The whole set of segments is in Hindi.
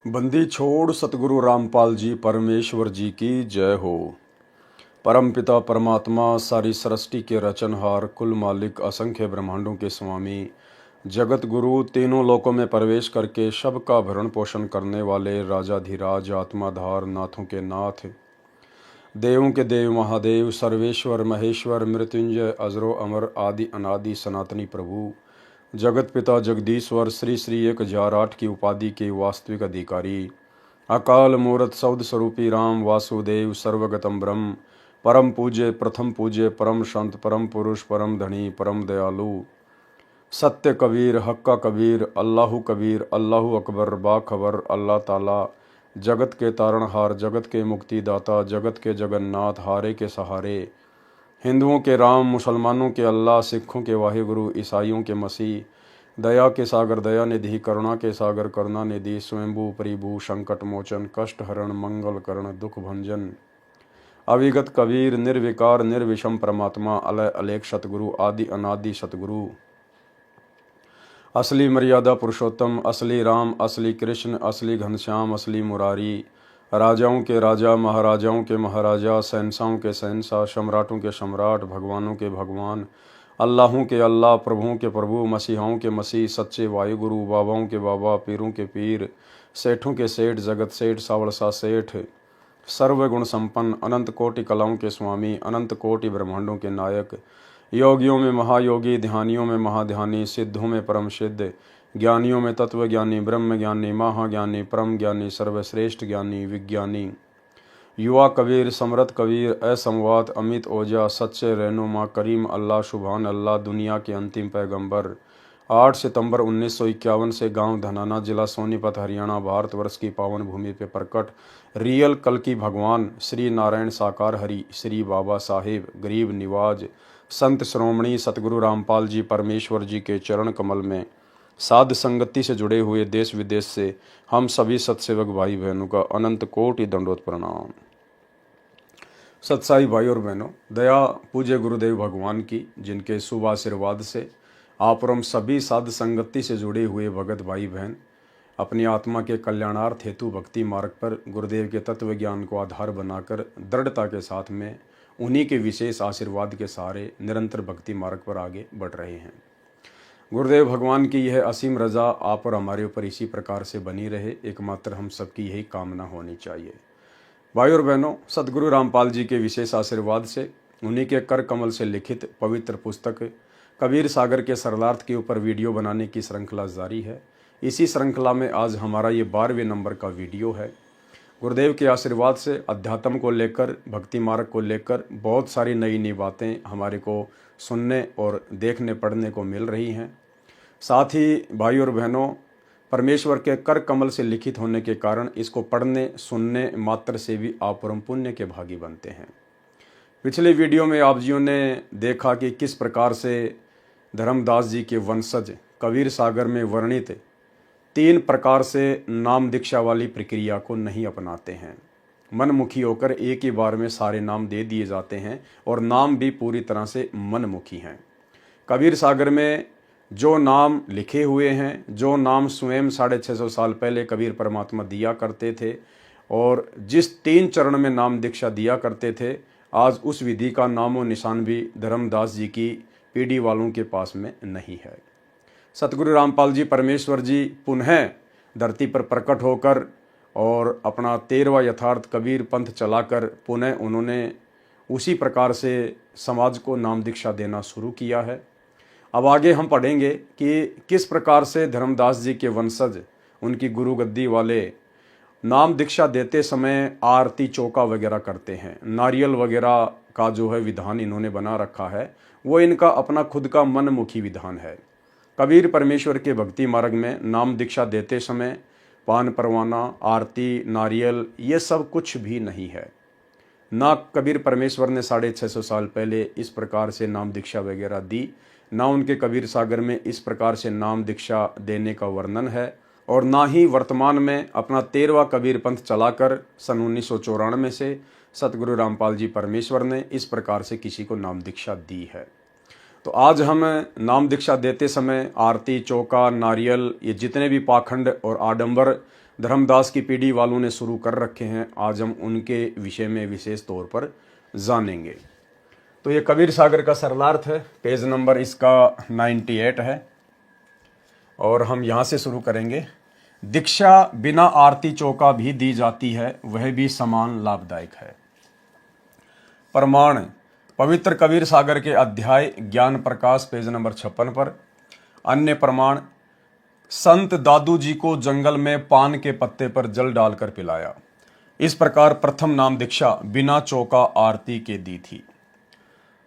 बंदी छोड़ सतगुरु रामपाल जी परमेश्वर जी की जय हो। परम पिता परमात्मा सारी सृष्टि के रचनहार कुल मालिक असंख्य ब्रह्मांडों के स्वामी जगत गुरु तीनों लोकों में प्रवेश करके सबका भरण पोषण करने वाले राजाधिराज आत्माधार नाथों के नाथ देवों के देव महादेव सर्वेश्वर महेश्वर मृत्युंजय अजरो अमर आदि अनादि सनातनी प्रभु जगत पिता जगदीश्वर श्री श्री 1008 की उपाधि के वास्तविक अधिकारी अकाल मूर्त शब्द स्वरूपी राम वासुदेव सर्वगतम ब्रह्म परम पूज्य परम संत परम पुरुष परम धनी परम दयालु सत्य कबीर हक्का कबीर अल्लाहु कबीर अल्लाहु अकबर बाखबर अल्लाह ताला जगत के तारणहार जगत के मुक्तिदाता जगत के जगन्नाथ हारे के सहारे हिंदुओं के राम मुसलमानों के अल्लाह सिखों के वाहिगुरु ईसाइयों के मसीह दया के सागर दया निधि करुणा के सागर करुणा निधि स्वयंभू परिभू संकट मोचन कष्ट हरण मंगल करण दुख भंजन अविगत कबीर निर्विकार निर्विषम परमात्मा अलय अलेख सतगुरु आदि अनादि सतगुरु असली मर्यादा पुरुषोत्तम असली राम असली कृष्ण असली घनश्याम असली मुरारी राजाओं के राजा महाराजाओं के महाराजा शहंशाहों के शहंशाह सम्राटों के सम्राट भगवानों के भगवान अल्लाहों के अल्लाह प्रभुओं के प्रभु मसीहाओं के मसीह सच्चे वायुगुरु बाबाओं के बाबा पीरों के पीर सेठों के सेठ जगत सेठ सावड़सा सेठ सर्वगुण संपन्न अनंत कोटि कलाओं के स्वामी अनंत कोटि ब्रह्मांडों के नायक योगियों में महायोगी ध्यानियों में महाध्यानी सिद्धों में परम सिद्ध ज्ञानियों में तत्वज्ञानी ब्रह्म ज्ञानी महाज्ञानी परम ज्ञानी सर्वश्रेष्ठ ज्ञानी विज्ञानी युवा कबीर समरथ कबीर असंवाद अमित ओजा सच्चे रहनुमा करीम अल्लाह सुभान अल्लाह दुनिया के अंतिम पैगंबर 8 सितंबर 1951 से गांव धनाना जिला सोनीपत हरियाणा भारतवर्ष की पावन भूमि पे प्रकट रियल कल की भगवान श्री नारायण साकार हरि श्री बाबा साहेब गरीब निवाज संत श्रोमणी सतगुरु रामपाल जी परमेश्वर जी के चरण कमल में साध संगति से जुड़े हुए देश विदेश से हम सभी सत्सेवक भाई बहनों का अनंत कोटि दंडोत प्रणाम। सत्साई भाई और बहनों, दया पूज्य गुरुदेव भगवान की जिनके शुभ आशीर्वाद से आप और हम सभी साध संगति से जुड़े हुए भगत भाई बहन अपनी आत्मा के कल्याणार्थ हेतु भक्ति मार्ग पर गुरुदेव के तत्व ज्ञान को आधार बनाकर दृढ़ता के साथ में उन्हीं के विशेष आशीर्वाद के सहारे निरंतर भक्ति मार्ग पर आगे बढ़ रहे हैं। गुरुदेव भगवान की यह असीम रजा आप और हमारे ऊपर इसी प्रकार से बनी रहे, एकमात्र हम सबकी यही कामना होनी चाहिए। भाई और बहनों, सतगुरु रामपाल जी के विशेष आशीर्वाद से उन्हीं के कर कमल से लिखित पवित्र पुस्तक कबीर सागर के सरलार्थ के ऊपर वीडियो बनाने की श्रृंखला जारी है। इसी श्रृंखला में आज हमारा ये 12वें नंबर का वीडियो है। गुरुदेव के आशीर्वाद से अध्यात्म को लेकर भक्ति मार्ग को लेकर बहुत सारी नई नई बातें हमारे को सुनने और देखने पढ़ने को मिल रही हैं। साथ ही भाई और बहनों, परमेश्वर के कर कमल से लिखित होने के कारण इसको पढ़ने सुनने मात्र से भी आप परम पुण्य के भागी बनते हैं। पिछले वीडियो में आप जियों ने देखा कि किस प्रकार से धर्मदास जी के वंशज कबीर सागर में वर्णित 3 प्रकार से नाम दीक्षा वाली प्रक्रिया को नहीं अपनाते हैं। मनमुखी होकर एक ही बार में सारे नाम दे दिए जाते हैं और नाम भी पूरी तरह से मनमुखी हैं। कबीर सागर में जो नाम लिखे हुए हैं, जो नाम स्वयं 650 साल पहले कबीर परमात्मा दिया करते थे और जिस 3 चरण में नाम दीक्षा दिया करते थे, आज उस विधि का नामो निशान भी धर्मदास जी की पीढ़ी वालों के पास में नहीं है। सतगुरु रामपाल जी परमेश्वर जी पुनः धरती पर प्रकट होकर और अपना 13वां यथार्थ कबीर पंथ चलाकर पुनः उन्होंने उसी प्रकार से समाज को नाम दीक्षा देना शुरू किया है। अब आगे हम पढ़ेंगे कि किस प्रकार से धर्मदास जी के वंशज उनकी गुरु गद्दी वाले नाम दीक्षा देते समय आरती चौका वगैरह करते हैं। नारियल वगैरह का जो है विधान इन्होंने बना रखा है, वो इनका अपना खुद का मनमुखी विधान है। कबीर परमेश्वर के भक्ति मार्ग में नाम दीक्षा देते समय पान परवाना आरती नारियल ये सब कुछ भी नहीं है। ना कबीर परमेश्वर ने 650 साल पहले इस प्रकार से नाम दीक्षा वगैरह दी, ना उनके कबीर सागर में इस प्रकार से नाम दीक्षा देने का वर्णन है, और ना ही वर्तमान में अपना 13वां कबीर पंथ चलाकर सन 1994 से सतगुरु रामपाल जी परमेश्वर ने इस प्रकार से किसी को नाम दीक्षा दी है। तो आज हम नाम दीक्षा देते समय आरती, चौका, नारियल, ये जितने भी पाखंड और आडंबर धर्मदास की पीढ़ी वालों ने शुरू कर रखे हैं, आज हम उनके विषय में विशेष तौर पर जानेंगे। तो ये कबीर सागर का सरलार्थ है, पेज नंबर इसका 98 है और हम यहाँ से शुरू करेंगे। दीक्षा बिना आरती चौका भी दी जाती है, वह भी समान लाभदायक है। प्रमाण पवित्र कबीर सागर के अध्याय ज्ञान प्रकाश पेज नंबर 56 पर। अन्य प्रमाण संत दादू जी को जंगल में पान के पत्ते पर जल डालकर पिलाया। इस प्रकार प्रथम नाम दीक्षा बिना चौका आरती के दी थी।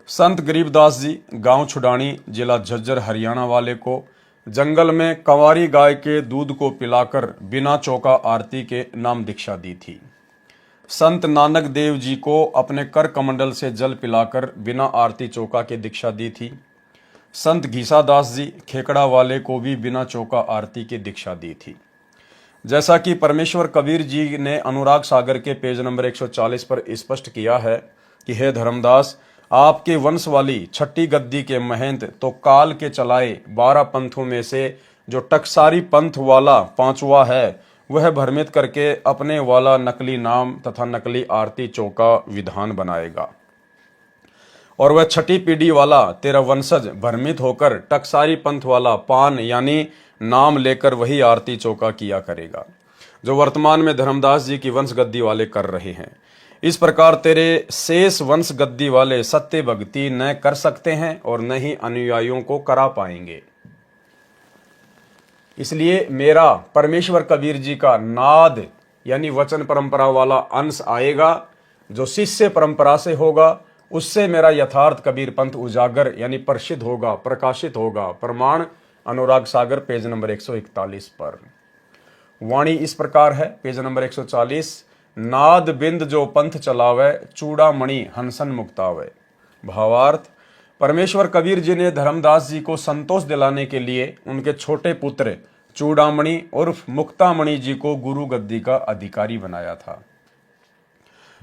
संत गरीबदास जी गांव छुडानी जिला झज्जर हरियाणा वाले को जंगल में कंवारी गाय के दूध को पिलाकर बिना चौका आरती के नाम दीक्षा दी थी। संत नानक देव जी को अपने कर कमंडल से जल पिलाकर बिना आरती चौका के दीक्षा दी थी। संत घीसादास जी खेकड़ा वाले को भी बिना चौका आरती की दीक्षा दी थी। जैसा कि परमेश्वर कबीर जी ने अनुराग सागर के पेज नंबर 140 पर स्पष्ट किया है कि हे धर्मदास, आपके वंश वाली छठी गद्दी के महंत तो काल के चलाए 12 पंथों में से जो टकसारी पंथ वाला 5वां है, वह भ्रमित करके अपने वाला नकली नाम तथा नकली आरती चौका विधान बनाएगा। और वह छठी पीढ़ी वाला तेरा वंशज भ्रमित होकर टकसारी पंथ वाला पान यानी नाम लेकर वही आरती चौका किया करेगा, जो वर्तमान में धर्मदास जी की वंश गद्दी वाले कर रहे हैं। इस प्रकार तेरे शेष वंश गद्दी वाले सत्य भक्ति न कर सकते हैं और न ही अनुयायियों को करा पाएंगे। इसलिए मेरा परमेश्वर कबीर जी का नाद यानी वचन परंपरा वाला अंश आएगा, जो शिष्य परंपरा से होगा, उससे मेरा यथार्थ कबीर पंथ उजागर यानी प्रसिद्ध होगा, प्रकाशित होगा। प्रमाण अनुराग सागर पेज नंबर 141 पर। वाणी इस प्रकार है, पेज नंबर 140। नाद बिंद जो पंथ चलावे, चूड़ामणि हंसन मुक्तावे। भावार्थ परमेश्वर कबीर जी ने धर्मदास जी को संतोष दिलाने के लिए उनके छोटे पुत्र चूड़ामणि उर्फ मुक्तामणि जी को गुरु गद्दी का अधिकारी बनाया था।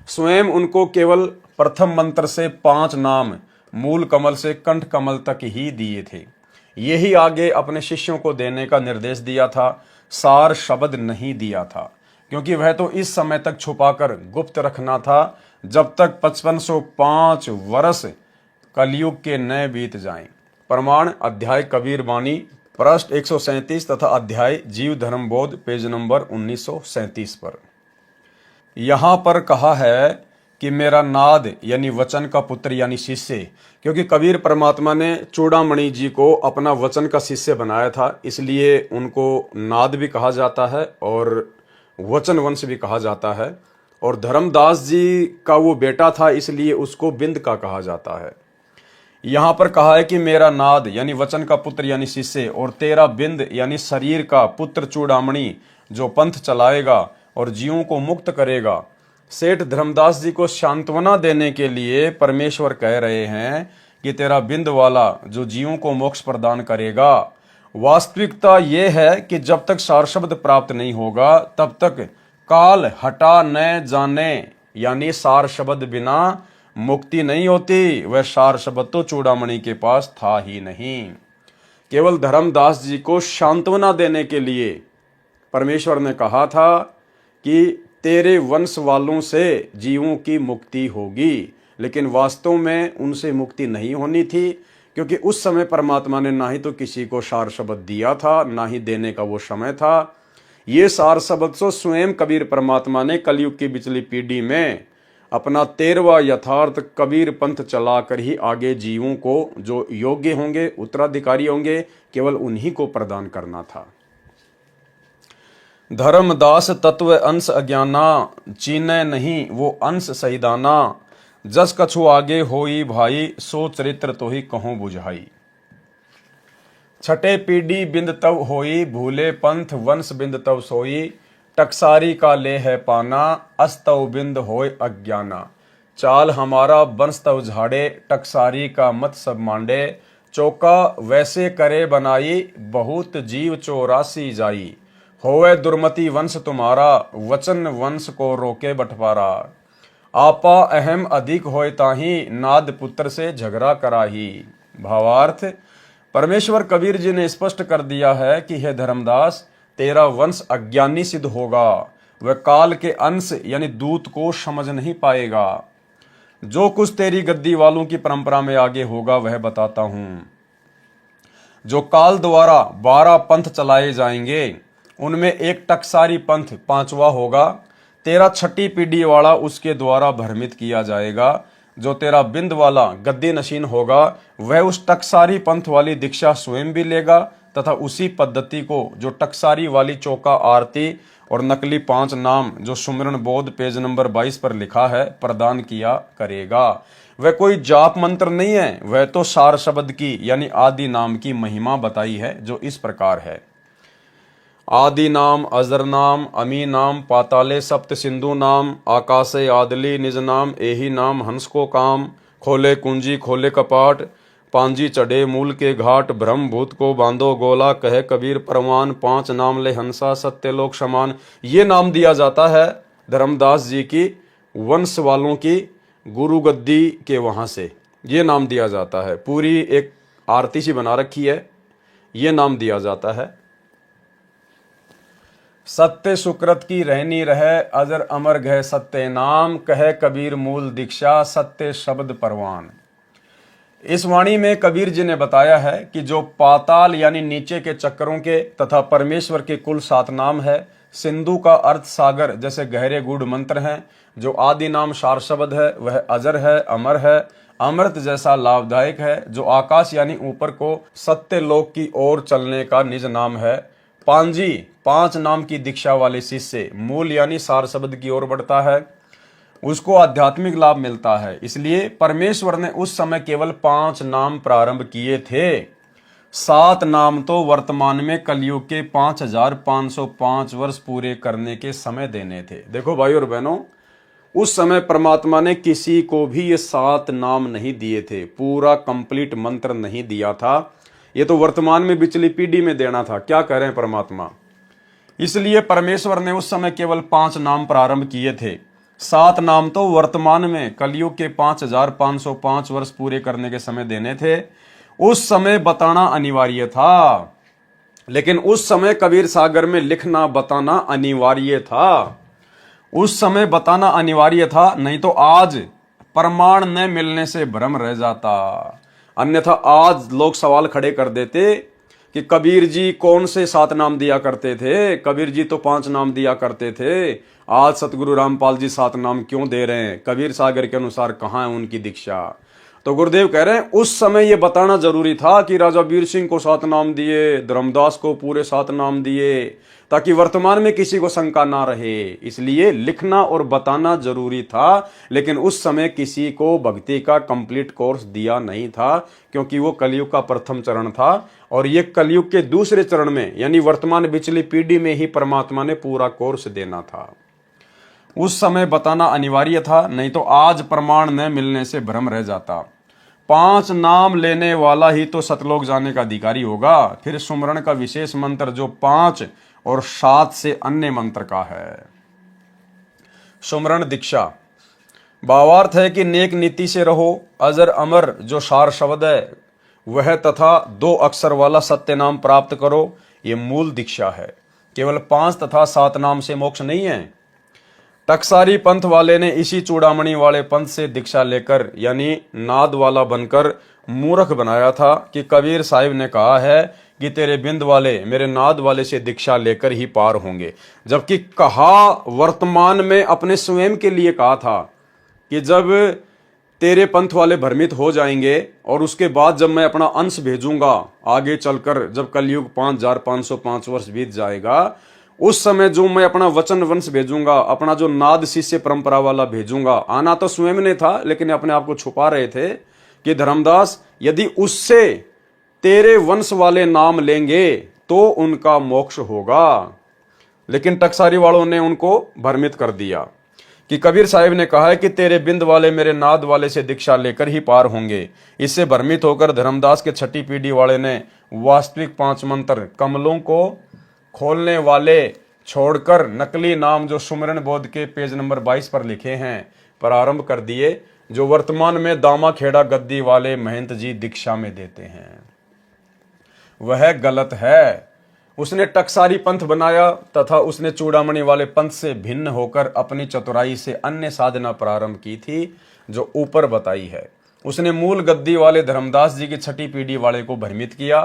स्वयं उनको केवल प्रथम मंत्र से 5 नाम मूल कमल से कंठ कमल तक ही दिए थे। यही आगे अपने शिष्यों को देने का निर्देश दिया था, सार शब्द नहीं दिया था, क्योंकि वह तो इस समय तक छुपाकर गुप्त रखना था जब तक 5505 वर्ष कलयुग के नए बीत जाएं। प्रमाण अध्याय कबीर बानी पृष्ठ 137 तथा अध्याय जीव धर्म बोध पेज नंबर 1937 पर। यहां पर कहा है कि मेरा नाद यानी वचन का पुत्र यानी शिष्य, क्योंकि कबीर परमात्मा ने चूड़ामणि जी को अपना वचन का शिष्य बनाया था, इसलिए उनको नाद भी कहा जाता है और वचन वंश भी कहा जाता है। और धर्मदास जी का वो बेटा था, इसलिए उसको बिंद का कहा जाता है। यहां पर कहा है कि मेरा नाद यानी वचन का पुत्र यानी शिष्य और तेरा बिंद यानी शरीर का पुत्र चूड़ामणि जो पंथ चलाएगा और जीवों को मुक्त करेगा। सेठ धर्मदास जी को सांत्वना देने के लिए परमेश्वर कह रहे हैं कि तेरा बिंद वाला जो जीवों को मोक्ष प्रदान करेगा। वास्तविकता यह है कि जब तक सार शब्द प्राप्त नहीं होगा तब तक काल हटा न जाने यानी सार शब्द बिना मुक्ति नहीं होती। वह सार शब्द तो चूड़ामणि के पास था ही नहीं। केवल धर्मदास जी को सांत्वना देने के लिए परमेश्वर ने कहा था कि तेरे वंश वालों से जीवों की मुक्ति होगी, लेकिन वास्तव में उनसे मुक्ति नहीं होनी थी, क्योंकि उस समय परमात्मा ने ना ही तो किसी को सार शब्द दिया था, ना ही देने का वो समय था। ये सार शब्द तो स्वयं कबीर परमात्मा ने कलयुग की पिछली पीढ़ी में अपना 13वां यथार्थ कबीर पंथ चलाकर ही आगे जीवों को जो योग्य होंगे, उत्तराधिकारी होंगे, केवल उन्हीं को प्रदान करना था। धर्मदास तत्व अंश अज्ञाना, चीने नहीं वो अंश सहीदाना। जस कछु आगे होई भाई, सो चरित्र तो ही कहूं बुझाई। छठे पीढ़ी बिंद तब होई, भूले पंथ वंश बिंद तब सोई। टकसारी का ले है पाना, अस्तव बिंद होय अज्ञाना। चाल हमारा वंश तव झाड़े, टकसारी का मत सब मांडे। चौका वैसे करे बनाई, बहुत जीव 84 जाई। होवे दुर्मति वंश तुम्हारा, वचन वंश को रोके बंटवारा। आपा अहम अधिक होय ताही, नाद पुत्र से झगड़ा कराही। भावार्थ, परमेश्वर कबीर जी ने स्पष्ट कर दिया है कि हे धर्मदास, तेरा वंश अज्ञानी सिद्ध होगा, वह काल के अंश यानी दूत को समझ नहीं पाएगा। जो कुछ तेरी गद्दी वालों की परंपरा में आगे होगा वह बताता हूं। जो काल द्वारा 12 पंथ चलाए जाएंगे उनमें एक टकसारी पंथ 5वां होगा। तेरा छठी पीढ़ी वाला उसके द्वारा भ्रमित किया जाएगा। जो तेरा बिंद वाला गद्दी नशीन होगा वह उस टकसारी पंथ वाली दीक्षा स्वयं भी लेगा तथा उसी पद्धति को जो टकसारी वाली चौका आरती और नकली 5 नाम जो सुमिरन बोध पेज नंबर 22 पर लिखा है प्रदान किया करेगा। वह कोई जाप मंत्र नहीं है, वह तो सार शब्द की यानी आदि नाम की महिमा बताई है जो इस प्रकार है। आदि नाम अजर नाम अमी नाम पाताले सप्त सिंधु नाम आकाशे आदली निज नाम एही नाम हंस को काम खोले कुंजी खोले कपाट पांजी चढ़े मूल के घाट ब्रह्म भूत को बांधो गोला कहे कबीर परवान 5 नाम ले हंसा सत्य लोक समान। ये नाम दिया जाता है धर्मदास जी की वंश वालों की गुरु गद्दी के वहां से ये नाम दिया जाता है। पूरी एक आरती सी बना रखी है, ये नाम दिया जाता है। सत्य सुकृत की रहनी रहे अजर अमर गह सत्य नाम कहे कबीर मूल दीक्षा सत्य शब्द परवान। इस वाणी में कबीर जी ने बताया है कि जो पाताल यानी नीचे के चक्रों के तथा परमेश्वर के कुल 7 नाम है। सिंधु का अर्थ सागर जैसे गहरे गूढ़ मंत्र हैं। जो आदि नाम सार शब्द है वह अजर है, अमर है, अमृत जैसा लाभदायक है। जो आकाश यानी ऊपर को सत्य लोक की ओर चलने का निज नाम है। पांजी 5 नाम की दीक्षा वाले शिष्य मूल यानी सार शब्द की ओर बढ़ता है, उसको आध्यात्मिक लाभ मिलता है। इसलिए परमेश्वर ने उस समय केवल 5 नाम प्रारंभ किए थे। 7 नाम तो वर्तमान में कलयुग के 5505 वर्ष पूरे करने के समय देने थे। देखो भाई और बहनों, उस समय परमात्मा ने किसी को भी ये 7 नाम नहीं दिए थे, पूरा कंप्लीट मंत्र नहीं दिया था। ये तो वर्तमान में पिछली पीढ़ी में देना था। क्या कह रहे हैं परमात्मा? इसलिए परमेश्वर ने उस समय केवल 5 नाम प्रारंभ किए थे। 7 नाम तो वर्तमान में कलयुग के 5505 वर्ष पूरे करने के समय देने थे। उस समय बताना अनिवार्य था, लेकिन उस समय कबीर सागर में लिखना बताना अनिवार्य था। उस समय बताना अनिवार्य था, नहीं तो आज प्रमाण न मिलने से भ्रम रह जाता। अन्यथा आज लोग सवाल खड़े कर देते कि कबीर जी कौन से 7 नाम दिया करते थे, कबीर जी तो 5 नाम दिया करते थे, आज सतगुरु रामपाल जी 7 नाम क्यों दे रहे हैं? कबीर सागर के अनुसार कहाँ है उनकी दीक्षा? तो गुरुदेव कह रहे हैं उस समय ये बताना जरूरी था कि राजा वीर सिंह को 7 नाम दिए, धर्मदास को पूरे 7 नाम दिए, ताकि वर्तमान में किसी को शंका ना रहे। इसलिए लिखना और बताना जरूरी था, लेकिन उस समय किसी को भक्ति का कंप्लीट कोर्स दिया नहीं था, क्योंकि वो कलयुग का प्रथम चरण था और ये कलयुग के दूसरे चरण में यानी वर्तमान पिछली पीढ़ी में ही परमात्मा ने पूरा कोर्स देना था। उस समय बताना अनिवार्य था, नहीं तो आज प्रमाण न मिलने से भ्रम रह जाता। 5 नाम लेने वाला ही तो सतलोक जाने का अधिकारी होगा। फिर सुमरण का विशेष मंत्र जो 5 और 7 से अन्य मंत्र का है। सुमरण दीक्षा भावार्थ है कि नेक नीति से रहो। अजर अमर जो सार शब्द है वह तथा 2 अक्षर वाला सत्य नाम प्राप्त करो, ये मूल दीक्षा है। केवल 5 तथा 7 नाम से मोक्ष नहीं है। टकसारी पंथ वाले ने इसी चूड़ामणि वाले पंथ से दीक्षा लेकर यानी नाद वाला बनकर मूर्ख बनाया था कि कबीर साहिब ने कहा है कि तेरे बिंद वाले मेरे नाद वाले से दीक्षा लेकर ही पार होंगे, जबकि कहा वर्तमान में अपने स्वयं के लिए कहा था कि जब तेरे पंथ वाले भ्रमित हो जाएंगे और उसके बाद जब मैं अपना अंश भेजूंगा आगे चलकर, जब कलयुग 5505 वर्ष बीत जाएगा, उस समय जो मैं अपना वचन वंश भेजूंगा, अपना जो नाद शिष्य परंपरा वाला भेजूंगा। आना तो स्वयं ने था, लेकिन अपने आप को छुपा रहे थे कि धर्मदास यदि उससे तेरे वंश वाले नाम लेंगे तो उनका मोक्ष होगा। लेकिन टकसारी वालों ने उनको भ्रमित कर दिया कि कबीर साहिब ने कहा है कि तेरे बिंद वाले मेरे नाद वाले से दीक्षा लेकर ही पार होंगे। इससे भ्रमित होकर धर्मदास के छठी पीढ़ी वाले ने वास्तविक 5 मंत्र कमलों को खोलने वाले छोड़कर नकली नाम जो सुमिरन बोध के पेज नंबर 22 पर लिखे हैं प्रारंभ कर दिए, जो वर्तमान में दामाखेड़ा गद्दी वाले महंत जी दीक्षा में देते हैं वह गलत है। उसने टकसारी पंथ बनाया तथा उसने चूड़ामणि वाले पंथ से भिन्न होकर अपनी चतुराई से अन्य साधना प्रारंभ की थी जो ऊपर बताई है। उसने मूल गद्दी वाले धर्मदास जी की छठी पीढ़ी वाले को भ्रमित किया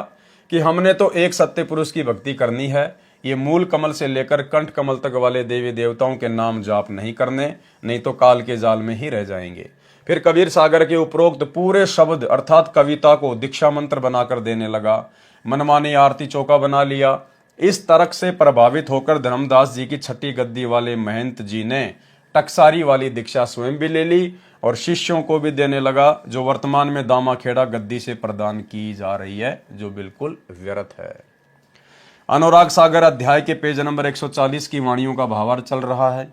कि हमने तो एक सत्य पुरुष की भक्ति करनी है, ये मूल कमल से लेकर कंठ कमल तक वाले देवी देवताओं के नाम जाप नहीं करने, नहीं तो काल के जाल में ही रह जाएंगे। फिर कबीर सागर के उपरोक्त पूरे शब्द अर्थात कविता को दीक्षा मंत्र बनाकर देने लगा, मनमानी आरती चौका बना लिया। इस तर्क से प्रभावित होकर धर्मदास जी की छठी गद्दी वाले महंत जी ने टकसारी वाली दीक्षा स्वयं भी ले ली और शिष्यों को भी देने लगा, जो वर्तमान में दामाखेड़ा गद्दी से प्रदान की जा रही है, जो बिल्कुल व्यर्थ है। अनुराग सागर अध्याय के पेज नंबर 140 की वाणियों का भावार्थ चल रहा है।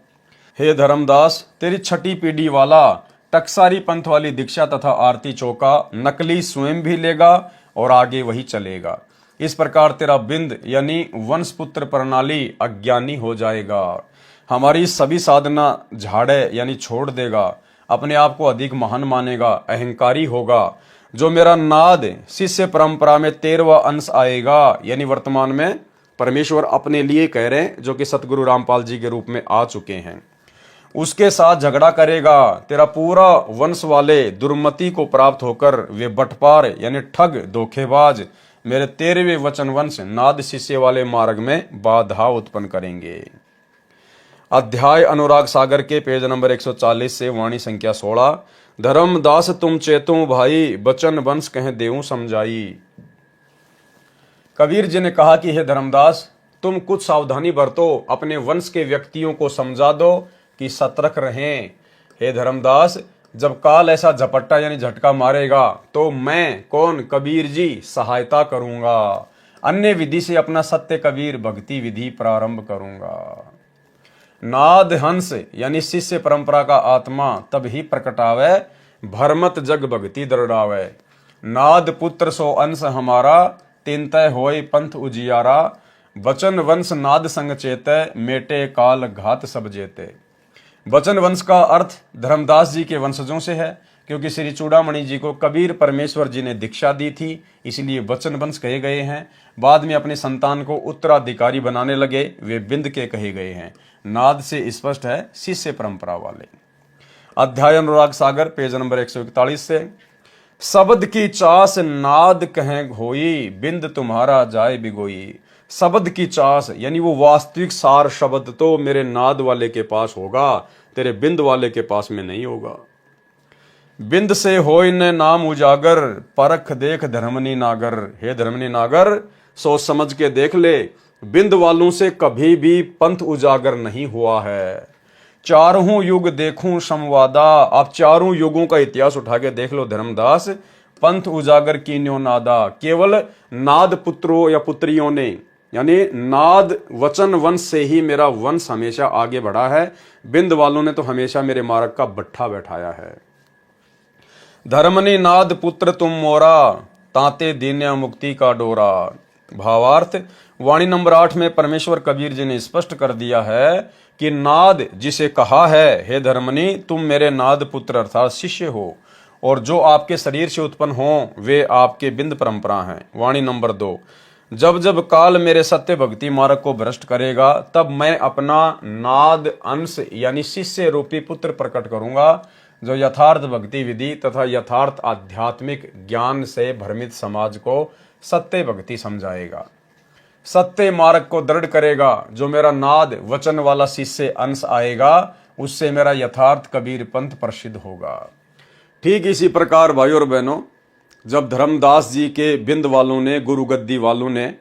हे धर्मदास, तेरी छठी पीढ़ी वाला टकसारी पंथ वाली दीक्षा तथा आरती चौका नकली स्वयं भी लेगा और आगे वही चलेगा। इस प्रकार तेरा बिंद यानी वंशपुत्र प्रणाली अज्ञानी हो जाएगा, हमारी सभी साधना झाड़े यानी छोड़ देगा, अपने आप को अधिक महान मानेगा, अहंकारी होगा। जो मेरा नाद शिष्य परंपरा में 13वां अंश आएगा, यानी वर्तमान में परमेश्वर अपने लिए कह रहे हैं, जो कि सतगुरु रामपाल जी के रूप में आ चुके हैं, उसके साथ झगड़ा करेगा। तेरा पूरा वंश वाले दुर्मति को प्राप्त होकर वे बटपार यानी ठग धोखेबाज मेरे 13वें वचन वंश नाद शिष्य वाले मार्ग में बाधा उत्पन्न करेंगे। अध्याय अनुराग सागर के पेज नंबर 140 से वाणी संख्या 16। धर्मदास तुम चेतु भाई, बचन वंश कह देऊं समझाई। कबीर जी ने कहा कि हे धर्मदास, तुम कुछ सावधानी बरतो, अपने वंश के व्यक्तियों को समझा दो कि सतर्क रहें। हे धर्मदास, जब काल ऐसा झपट्टा यानी झटका मारेगा तो मैं कौन, कबीर जी, सहायता करूंगा। अन्य विधि से अपना सत्य कबीर भक्ति विधि प्रारंभ करूंगा। नाद हंस यानी शिष्य परंपरा का आत्मा तब ही प्रकटावे, भरमत जग भक्ति दृढ़ावे। नाद पुत्र सो अंश हमारा, तिनतय होय पंथ उजियारा। वचन वंश नाद संग चेते, मेटे काल घात सब जेते। वचन वंश का अर्थ धर्मदास जी के वंशजों से है, क्योंकि श्री चूड़ामणि जी को कबीर परमेश्वर जी ने दीक्षा दी थी, इसलिए वचन वंश कहे गए हैं। बाद में अपने संतान को उत्तराधिकारी बनाने लगे, वे बिंद के कहे गए हैं। नाद से स्पष्ट है शिष्य परंपरा वाले। अध्याय अनुराग सागर पेज नंबर 141 से। शब्द की चास नाद कहें होई, बिंद तुम्हारा जाए बिगोई। शब्द की चास यानी वो वास्तविक सार शब्द तो मेरे नाद वाले के पास होगा, तेरे बिंद वाले के पास में नहीं होगा। बिंद से होय न नाम उजागर, परख देख धर्मनी नागर। हे धर्मनी नागर, सोच समझ के देख ले, बिंद वालों से कभी भी पंथ उजागर नहीं हुआ है। चारों युग देखूं संवादा, आप चारों युगों का इतिहास उठा के देख लो धर्मदास, पंथ उजागर की न्यो नादा। केवल नाद पुत्रों या पुत्रियों ने, यानी नाद वचन वंश से ही मेरा वंश हमेशा आगे बढ़ा है। बिंद वालों ने तो हमेशा मेरे मार्ग का बट्ठा बैठाया है। धर्मनी नाद पुत्र तुम मोरा, ताते दीन्या मुक्ति का डोरा। भावार्थ, वाणी नंबर 8 में परमेश्वर कबीर जी ने स्पष्ट कर दिया है कि नाद जिसे कहा है, हे धर्मनी, तुम मेरे नाद पुत्र अर्थात शिष्य हो, और जो आपके शरीर से उत्पन्न हो वे आपके बिंद परंपरा हैं। वाणी नंबर 2, जब जब काल मेरे सत्य भक्ति मार्ग को भ्रष्ट करेगा, तब मैं अपना नाद अंश यानी शिष्य रूपी पुत्र प्रकट करूंगा, जो यथार्थ भक्ति विधि तथा यथार्थ आध्यात्मिक ज्ञान से भ्रमित समाज को सत्य भक्ति समझाएगा, सत्य मार्ग को दृढ़ करेगा। जो मेरा नाद वचन वाला शिष्य अंश आएगा, उससे मेरा यथार्थ कबीर पंथ प्रसिद्ध होगा। ठीक इसी प्रकार भाइयों और बहनों, जब धर्मदास जी के बिंद वालों ने, गुरु गद्दी वालों ने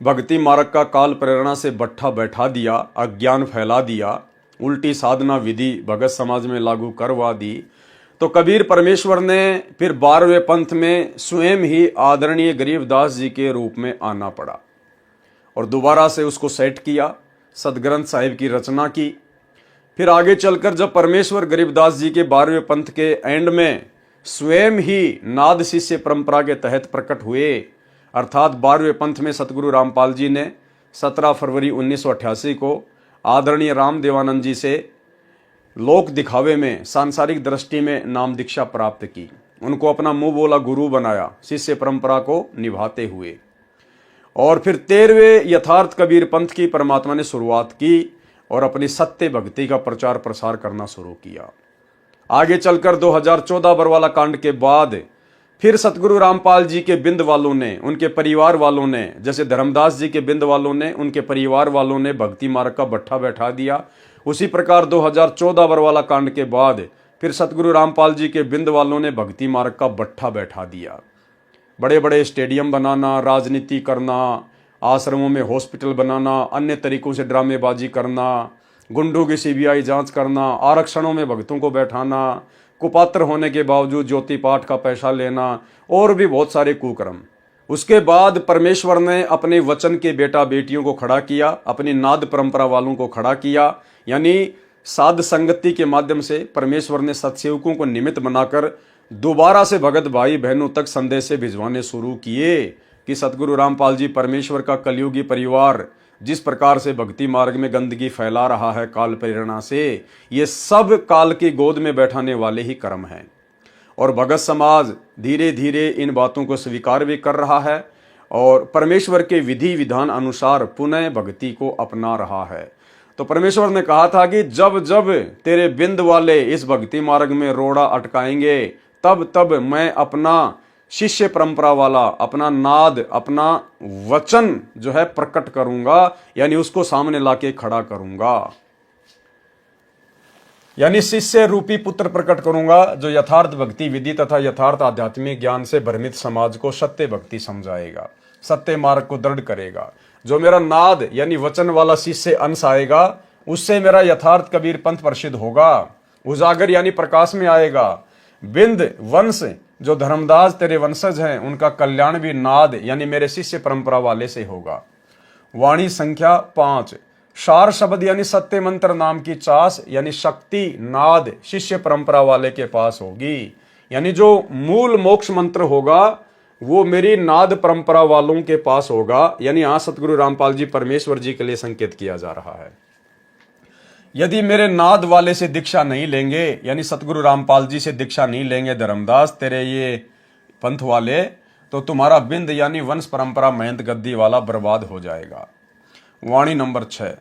भक्ति मार्ग का काल प्रेरणा से बट्ठा बैठा दिया, अज्ञान फैला दिया, उल्टी साधना विधि भगत समाज में लागू करवा दी, तो कबीर परमेश्वर ने फिर 12वें पंथ में स्वयं ही आदरणीय गरीबदास जी के रूप में आना पड़ा और दोबारा से उसको सेट किया, सदग्रंथ साहिब की रचना की। फिर आगे चलकर जब परमेश्वर गरीबदास जी के 12वें पंथ के एंड में स्वयं ही नाद शिष्य परंपरा के तहत प्रकट हुए, अर्थात 12वें पंथ में सतगुरु रामपाल जी ने 17 फरवरी 1988 को आदरणीय राम देवानंद जी से लोक दिखावे में, सांसारिक दृष्टि में नाम दीक्षा प्राप्त की, उनको अपना मुंह बोला गुरु बनाया शिष्य परंपरा को निभाते हुए। और फिर 13वें यथार्थ कबीर पंथ की परमात्मा ने शुरुआत की और अपनी सत्य भक्ति का प्रचार प्रसार करना शुरू किया। आगे चलकर 2014 बरवाला कांड के बाद फिर सतगुरु रामपाल जी के बिंद वालों ने, उनके परिवार वालों ने, जैसे धर्मदास जी के बिंद वालों ने, उनके परिवार वालों ने भक्ति मार्ग का भट्ठा बैठा दिया। उसी प्रकार 2014 बरवाला कांड के बाद फिर सतगुरु रामपाल जी के बिंद वालों ने भक्ति मार्ग का भट्ठा बैठा दिया। बड़े बड़े स्टेडियम बनाना, राजनीति करना, आश्रमों में हॉस्पिटल बनाना, अन्य तरीकों से ड्रामेबाजी करना, गुंडों की सीबीआई जांच करना, आरक्षणों में भक्तों को बैठाना, कुपात्र होने के बावजूद ज्योति पाठ का पैसा लेना और भी बहुत सारे कुकर्म। उसके बाद परमेश्वर ने अपने वचन के बेटा बेटियों को खड़ा किया, अपनी नाद परंपरा वालों को खड़ा किया, यानी साध संगति के माध्यम से परमेश्वर ने सत्सेवकों को निमित्त बनाकर दोबारा से भगत भाई बहनों तक संदेश भिजवाने शुरू किए कि सतगुरु रामपाल जी परमेश्वर का कलयुगी परिवार जिस प्रकार से भक्ति मार्ग में गंदगी फैला रहा है काल प्रेरणा से, ये सब काल की गोद में बैठाने वाले ही कर्म हैं। और भगत समाज धीरे धीरे इन बातों को स्वीकार भी कर रहा है और परमेश्वर के विधि विधान अनुसार पुनः भक्ति को अपना रहा है। तो परमेश्वर ने कहा था कि जब जब तेरे बिंद वाले इस भक्ति मार्ग में रोड़ा अटकाएंगे, तब तब मैं अपना शिष्य परंपरा वाला, अपना नाद, अपना वचन जो है प्रकट करूंगा, यानी उसको सामने लाके खड़ा करूंगा, यानी शिष्य रूपी पुत्र प्रकट करूंगा जो यथार्थ भक्ति विधि तथा यथार्थ आध्यात्मिक ज्ञान से भ्रमित समाज को सत्य भक्ति समझाएगा, सत्य मार्ग को दृढ़ करेगा। जो मेरा नाद यानी वचन वाला शिष्य अंश आएगा, उससे मेरा यथार्थ कबीर पंथ प्रसिद्ध होगा, उजागर यानी प्रकाश में आएगा। बिंद वंश जो धर्मदास तेरे वंशज हैं, उनका कल्याण भी नाद यानी मेरे शिष्य परंपरा वाले से होगा। वाणी संख्या 5, सार शब्द यानी सत्य मंत्र नाम की चास यानी शक्ति नाद शिष्य परंपरा वाले के पास होगी, यानी जो मूल मोक्ष मंत्र होगा वो मेरी नाद परंपरा वालों के पास होगा। यानी यहां सतगुरु रामपाल जी परमेश्वर जी के लिए संकेत किया जा रहा है। यदि मेरे नाद वाले से दीक्षा नहीं लेंगे, यानी सतगुरु रामपाल जी से दीक्षा नहीं लेंगे धर्मदास तेरे ये पंथ वाले, तो तुम्हारा बिंद यानी वंश परंपरा महंत गद्दी वाला बर्बाद हो जाएगा। वाणी नंबर 6,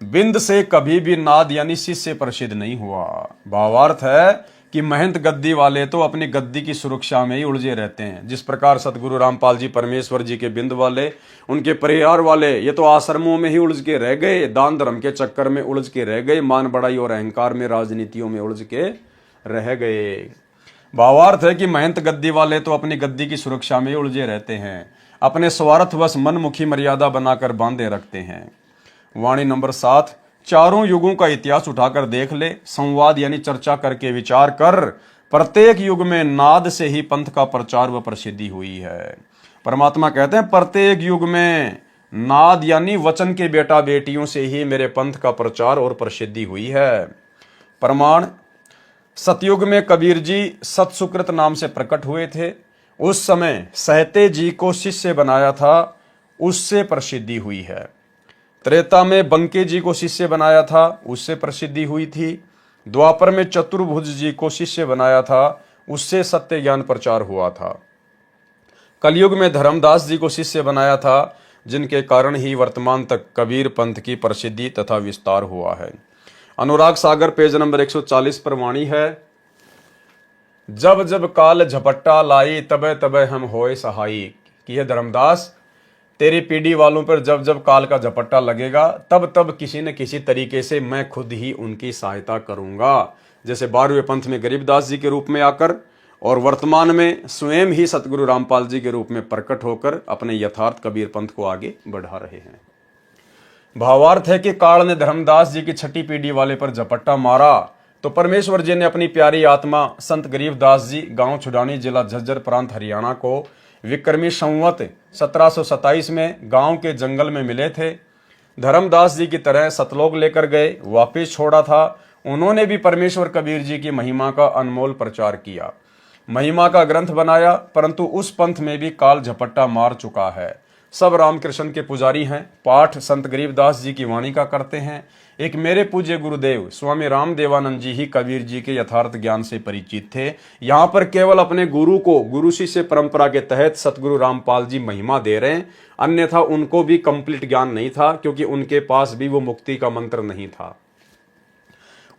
बिंद से कभी भी नाद यानी शिष्य प्रसिद्ध नहीं हुआ। भावार्थ है कि महंत गद्दी वाले तो अपनी गद्दी की सुरक्षा में ही उलझे रहते हैं। जिस प्रकार सतगुरु रामपाल जी परमेश्वर जी के बिंद वाले, उनके परिवार वाले, ये तो आश्रमों में ही उलझ के रह गए, दान धर्म के चक्कर में उलझ के रह गए, मान बड़ाई और अहंकार में, राजनीतियों में उलझ के रह गए। भावार्थ है कि महंत गद्दी वाले तो अपनी गद्दी की सुरक्षा में ही उलझे रहते हैं, अपने स्वार्थवश मनमुखी मर्यादा बनाकर बांधे रखते हैं। वाणी नंबर 7, चारों युगों का इतिहास उठाकर देख ले, संवाद यानी चर्चा करके विचार कर, प्रत्येक युग में नाद से ही पंथ का प्रचार व प्रसिद्धि हुई है। परमात्मा कहते हैं प्रत्येक युग में नाद यानी वचन के बेटा बेटियों से ही मेरे पंथ का प्रचार और प्रसिद्धि हुई है। प्रमाण, सतयुग में कबीर जी सतसुकृत नाम से प्रकट हुए थे, उस समय सहते जी को शिष्य बनाया था, उससे प्रसिद्धि हुई है। त्रेता में बंके जी को शिष्य बनाया था, उससे प्रसिद्धि हुई थी। द्वापर में चतुर्भुज जी को शिष्य बनाया था, उससे सत्य ज्ञान प्रचार हुआ था। कलयुग में धर्मदास जी को शिष्य बनाया था, जिनके कारण ही वर्तमान तक कबीर पंथ की प्रसिद्धि तथा विस्तार हुआ है। अनुराग सागर पेज नंबर 140 पर वाणी है, जब जब काल झपट्टा लाई तबे तबे हम होए सहाई। कि है धर्मदास, तेरी पीढ़ी वालों पर जब जब काल का झपट्टा लगेगा, तब तब किसी न किसी तरीके से मैं खुद ही उनकी सहायता करूंगा। जैसे 12वें पंथ में गरीबदास जी के रूप में आकर और वर्तमान में स्वयं ही सतगुरु रामपाल जी के रूप में प्रकट होकर अपने यथार्थ कबीर पंथ को आगे बढ़ा रहे हैं। भावार्थ है कि काल ने धर्मदास जी की छठी पीढ़ी वाले पर झपट्टा मारा तो परमेश्वर जी ने अपनी प्यारी आत्मा संत गरीबदास जी गांव छुडानी जिला झज्जर प्रांत हरियाणा को विक्रमी संवत 1727 में गांव के जंगल में मिले थे। धर्मदास जी की तरह सतलोक लेकर गए, वापिस छोड़ा था। उन्होंने भी परमेश्वर कबीर जी की महिमा का अनमोल प्रचार किया, महिमा का ग्रंथ बनाया, परंतु उस पंथ में भी काल झपट्टा मार चुका है। सब रामकृष्ण के पुजारी हैं, पाठ संत गरीबदास जी की वाणी का करते हैं। एक मेरे पूज्य गुरुदेव स्वामी रामदेवानंद जी ही कबीर जी के यथार्थ ज्ञान से परिचित थे। यहाँ पर केवल अपने गुरु को गुरु शिष्य परंपरा के तहत सतगुरु रामपाल जी महिमा दे रहे हैं, अन्यथा उनको भी कंप्लीट ज्ञान नहीं था, क्योंकि उनके पास भी वो मुक्ति का मंत्र नहीं था।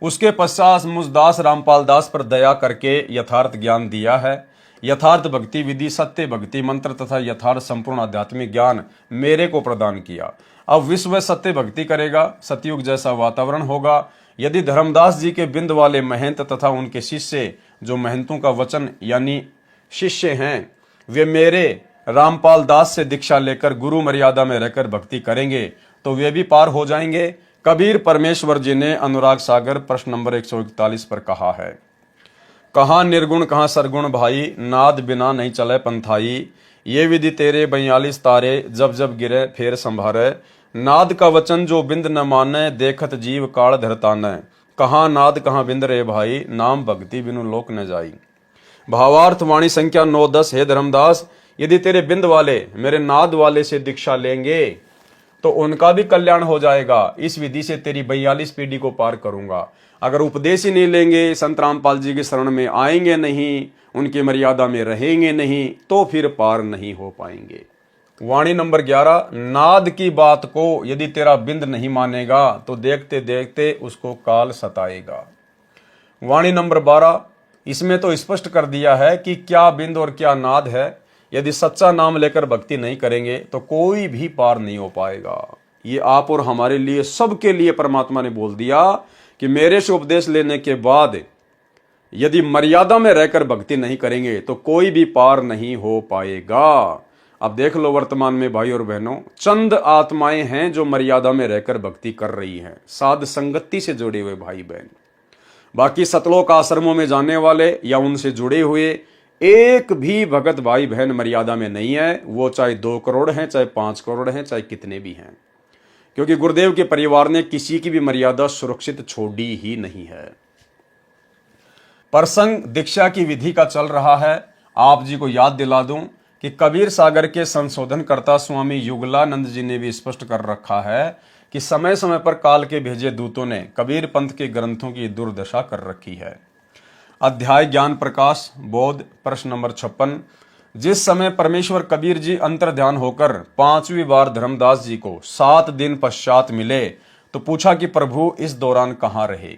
उसके पश्चात मुझदास रामपाल दास पर दया करके यथार्थ ज्ञान दिया है। यथार्थ भक्ति विधि, सत्य भक्ति मंत्र तथा यथार्थ संपूर्ण आध्यात्मिक ज्ञान मेरे को प्रदान किया। अब विश्व सत्य भक्ति करेगा, सतयुग जैसा वातावरण होगा। यदि धर्मदास जी के बिंद वाले महंत तथा उनके शिष्य जो महंतों का वचन यानी शिष्य हैं, वे मेरे रामपाल दास से दीक्षा लेकर गुरु मर्यादा में रहकर भक्ति करेंगे तो वे भी पार हो जाएंगे। कबीर परमेश्वर जी ने अनुराग सागर प्रश्न नंबर 141 पर कहा है, कहाँ निर्गुण कहाँ सरगुण भाई, नाद बिना नहीं चले पंथाई। ये विधि तेरे 42 तारे, जब जब गिरे फेर संभारे। नाद का वचन जो बिंद न माने, देखत जीव काल धरताने। कहाँ नाद कहाँ बिंद रे भाई, नाम भक्ति बिनु लोक न जाई। भावार्थ वाणी संख्या 9-10। हे धर्मदास, यदि तेरे बिंद वाले मेरे नाद वाले से दीक्षा लेंगे तो उनका भी कल्याण हो जाएगा। इस विधि से तेरी 42 पीढ़ी को पार करूंगा। अगर उपदेश ही नहीं लेंगे, संत रामपाल जी की शरण में आएंगे नहीं, उनकी मर्यादा में रहेंगे नहीं, तो फिर पार नहीं हो पाएंगे। वाणी नंबर 11। नाद की बात को यदि तेरा बिंद नहीं मानेगा तो देखते देखते उसको काल सताएगा। वाणी नंबर 12। इसमें तो स्पष्ट कर दिया है कि क्या बिंद और क्या नाद है। यदि सच्चा नाम लेकर भक्ति नहीं करेंगे तो कोई भी पार नहीं हो पाएगा। ये आप और हमारे लिए, सबके लिए परमात्मा ने बोल दिया कि मेरे से उपदेश लेने के बाद यदि मर्यादा में रहकर भक्ति नहीं करेंगे तो कोई भी पार नहीं हो पाएगा। अब देख लो, वर्तमान में भाई और बहनों, चंद आत्माएं हैं जो मर्यादा में रहकर भक्ति कर रही हैं, साध संगति से जुड़े हुए भाई बहन। बाकी सतलोक आश्रमों में जाने वाले या उनसे जुड़े हुए एक भी भगत भाई बहन मर्यादा में नहीं है। वो चाहे 2 करोड़ हैं, चाहे 5 करोड़ हैं, चाहे कितने भी हैं, क्योंकि गुरुदेव के परिवार ने किसी की भी मर्यादा सुरक्षित छोड़ी ही नहीं है। प्रसंग दीक्षा की विधि का चल रहा है। आप जी को याद दिला दूं कि कबीर सागर के संशोधनकर्ता स्वामी युगलानंद जी ने भी स्पष्ट कर रखा है कि समय समय पर काल के भेजे दूतों ने कबीर पंथ के ग्रंथों की दुर्दशा कर रखी है। अध्याय ज्ञान प्रकाश बोध प्रश्न नंबर 56। जिस समय परमेश्वर कबीर जी अंतर ध्यान होकर 5वीं बार धर्मदास जी को 7 दिन पश्चात मिले तो पूछा कि प्रभु इस दौरान कहाँ रहे।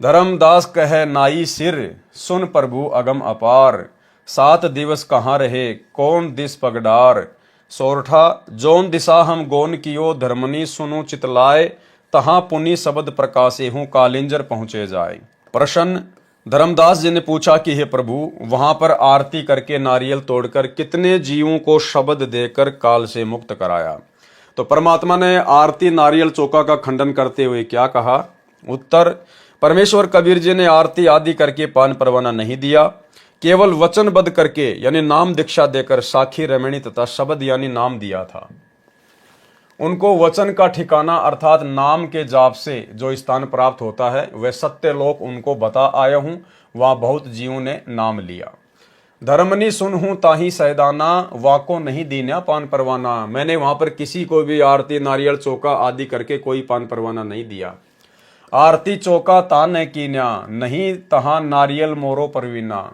धर्मदास कहे नाई सिर, सुन प्रभु अगम अपार। 7 दिवस कहाँ रहे, कौन दिस पगडार। सोरठा जोन दिशा हम गोन कियो, धर्मनी सुनो चितलाए। तहाँ पुनि शब्द प्रकाशे हूँ, कालिंजर पहुँचे जाए। प्रश्न, धर्मदास जी ने पूछा कि हे प्रभु, वहां पर आरती करके नारियल तोड़कर कितने जीवों को शब्द देकर काल से मुक्त कराया। तो परमात्मा ने आरती नारियल चौका का खंडन करते हुए क्या कहा। उत्तर, परमेश्वर कबीर जी ने आरती आदि करके पान परवाना नहीं दिया, केवल वचनबद्ध करके यानी नाम दीक्षा देकर साखी रमणी तथा शब्द यानी नाम दिया था। उनको वचन का ठिकाना अर्थात नाम के जाप से जो स्थान प्राप्त होता है वह सत्य लोक उनको बता आया हूं। वहां बहुत जीवों ने नाम लिया। धर्मनी सुन हूं ताही सैदाना, वाको नहीं दीना पान परवाना। मैंने वहां पर किसी को भी आरती नारियल चौका आदि करके कोई पान परवाना नहीं दिया। आरती चौका ता न कीन्या, नहीं तहां नारियल मोरो परवीना।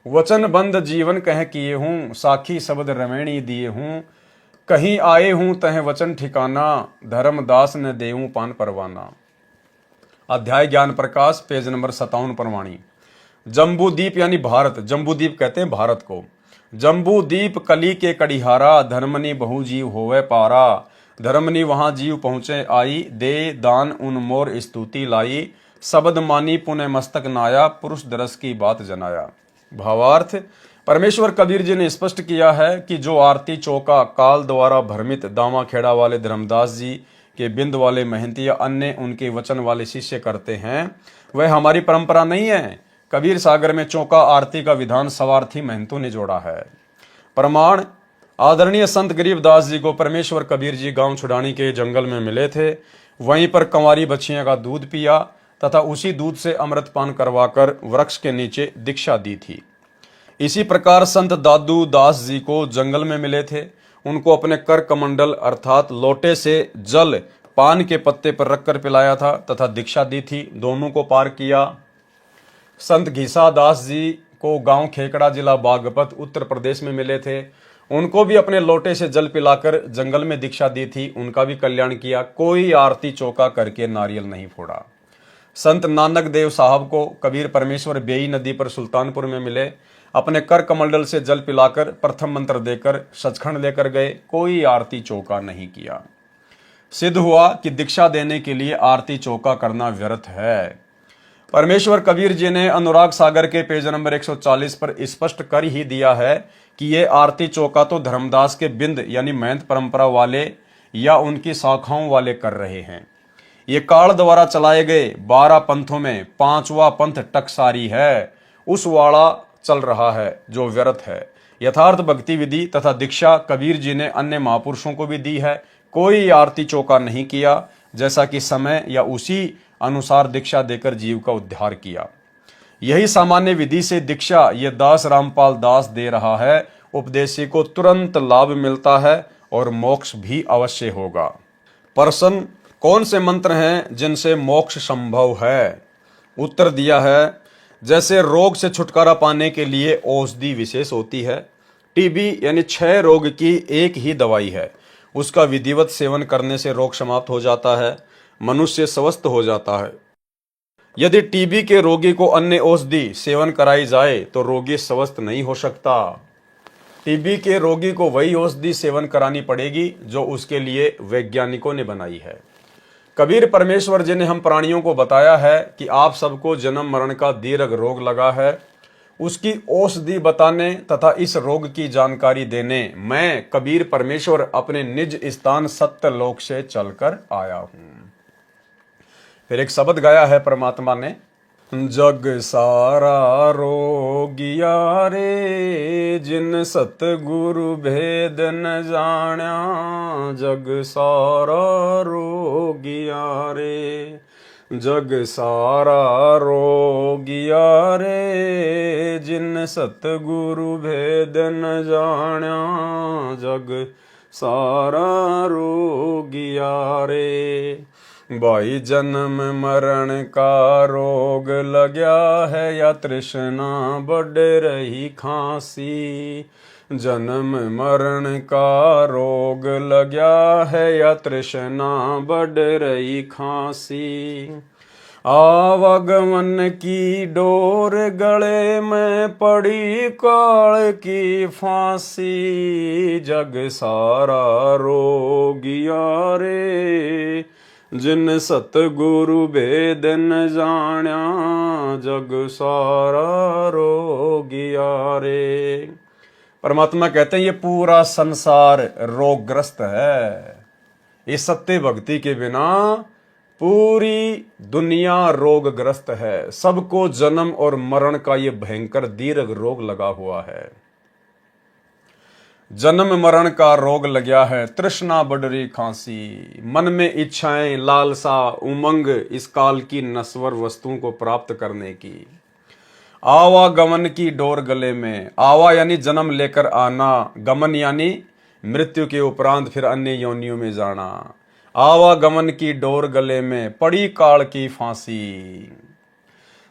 वचन बंद जीवन कह किए हूं, साखी शब्द रमणी दिए हूं। कहीं आए हूं तह वचन ठिकाना, धर्मदास ने देऊं पान परवाना। अध्याय ज्ञान प्रकाश पेज नंबर 57 पर वाणी। जम्बूदीप यानी भारत, जम्बूदीप कहते हैं भारत को। जम्बूदीप कली के कड़िहारा, धर्मनी बहु जीव होवे पारा। धर्मनी वहां जीव पहुंचे आई, दे दान उन मोर स्तुति लाई। शब्द मानी पुण्य मस्तक नाया, पुरुष दरस की बात जनाया। भावार्थ, परमेश्वर कबीर जी ने स्पष्ट किया है कि जो आरती चौका काल द्वारा भ्रमित दामा खेड़ा वाले धर्मदास जी के बिंद वाले महंती या अन्य उनके वचन वाले शिष्य करते हैं वह हमारी परंपरा नहीं है। कबीर सागर में चौका आरती का विधान सवार्थी महंतों ने जोड़ा है। प्रमाण, आदरणीय संत गरीबदास जी को परमेश्वर कबीर जी गांव छुड़ानी के जंगल में मिले थे। वहीं पर कंवारी बच्चियां का दूध पिया तथा उसी दूध से अमृतपान करवाकर वृक्ष के नीचे दीक्षा दी थी। इसी प्रकार संत दादू दास जी को जंगल में मिले थे। उनको अपने कर कमंडल अर्थात लोटे से जल पान के पत्ते पर रखकर पिलाया था तथा दीक्षा दी थी। दोनों को पार किया। संत घीसा दास जी को गांव खेकड़ा, जिला बागपत, उत्तर प्रदेश में मिले थे। उनको भी अपने लोटे से जल पिलाकर जंगल में दीक्षा दी थी। उनका भी कल्याण किया। कोई आरती चौका करके नारियल नहीं फोड़ा। संत नानक देव साहब को कबीर परमेश्वर बेई नदी पर सुल्तानपुर में मिले। अपने कर कमंडल से जल पिलाकर प्रथम मंत्र देकर सचखंड लेकर गए। कोई आरती चौका नहीं किया। सिद्ध हुआ कि दीक्षा देने के लिए आरती चौका करना व्यर्थ है। परमेश्वर कबीर जी ने अनुराग सागर के पेज नंबर 140 पर स्पष्ट कर ही दिया है कि ये आरती चौका तो धर्मदास के बिंद यानी महंत परंपरा वाले या उनकी शाखाओं वाले कर रहे हैं। ये काल द्वारा चलाए गए 12 पंथों में 5वां पंथ टकसारी है, उस वाला चल रहा है जो व्यर्थ है। यथार्थ भक्ति विधि तथा दीक्षा कबीर जी ने अन्य महापुरुषों को भी दी है। कोई आरती चौका नहीं किया, जैसा कि समय या उसी अनुसार दीक्षा देकर जीव का उद्धार किया। यही सामान्य विधि से दीक्षा ये दास रामपाल दास दे रहा है। उपदेशी को तुरंत लाभ मिलता है और मोक्ष भी अवश्य होगा। प्रश्न, कौन से मंत्र हैं जिनसे मोक्ष संभव है? उत्तर दिया है, जैसे रोग से छुटकारा पाने के लिए औषधि विशेष होती है। टीबी यानी 6 रोग की एक ही दवाई है। उसका विधिवत सेवन करने से रोग समाप्त हो जाता है, मनुष्य स्वस्थ हो जाता है। यदि टीबी के रोगी को अन्य औषधि सेवन कराई जाए तो रोगी स्वस्थ नहीं हो सकता। टीबी के रोगी को वही औषधि सेवन करानी पड़ेगी जो उसके लिए वैज्ञानिकों ने बनाई है। कबीर परमेश्वर जी ने हम प्राणियों को बताया है कि आप सबको जन्म मरण का दीर्घ रोग लगा है। उसकी औषधि बताने तथा इस रोग की जानकारी देने मैं कबीर परमेश्वर अपने निज स्थान सत्यलोक से चलकर आया हूं। फिर एक शब्द गाया है परमात्मा ने, जग सारा रोगिया रे जिन सतगुरु भेद न जाण्या। जग सारा रोगिया रे, जग सारा रोगिया रे जिन सतगुरु भेद न जाण्या। जग सारा रोगिया रे, भाई जन्म मरण का रोग लग्या है या तृष्णा बढ़ रही खांसी। जन्म मरण का रोग लग्या है या तृष्णा बढ़ रही खांसी। आवागमन की डोर गले में पड़ी काल की फांसी। जग सारा रोगिया रे जिन सतगुरु भेद न जाण्या। जग सारा रोगिया रे। परमात्मा कहते हैं ये पूरा संसार रोगग्रस्त है। इस सत्य भक्ति के बिना पूरी दुनिया रोगग्रस्त है। सबको जन्म और मरण का ये भयंकर दीर्घ रोग लगा हुआ है। जन्म मरण का रोग लग्या है, तृष्णा बढ़ रही खांसी। मन में इच्छाएं, लालसा, उमंग इस काल की नश्वर वस्तुओं को प्राप्त करने की। आवागमन की डोर गले में। आवा यानी जन्म लेकर आना, गमन यानी मृत्यु के उपरांत फिर अन्य योनियों में जाना। आवागमन की डोर गले में पड़ी काल की फांसी।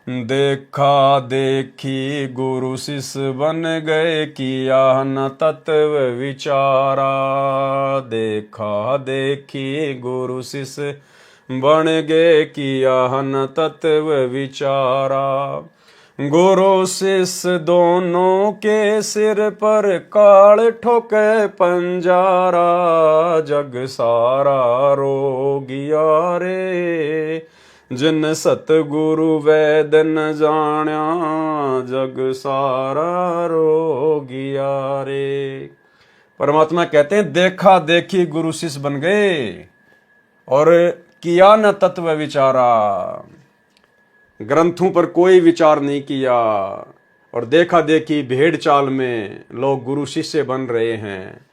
देखा देखी गुरु शिष्य बन गए किया न तत्व विचारा। देखा देखी गुरु शिष्य बन गए किया न तत्व विचारा। गुरु शिष्य दोनों के सिर पर काल ठोके पंजारा। जग सारा रोगिया रे जिन सतगुरु वेद न जाण्या। जग सारा रोगिया रे। परमात्मा कहते हैं देखा देखी गुरु शिष्य बन गए और किया न तत्व विचारा। ग्रंथों पर कोई विचार नहीं किया और देखा देखी भेड़ चाल में लोग गुरु शिष्य बन रहे हैं।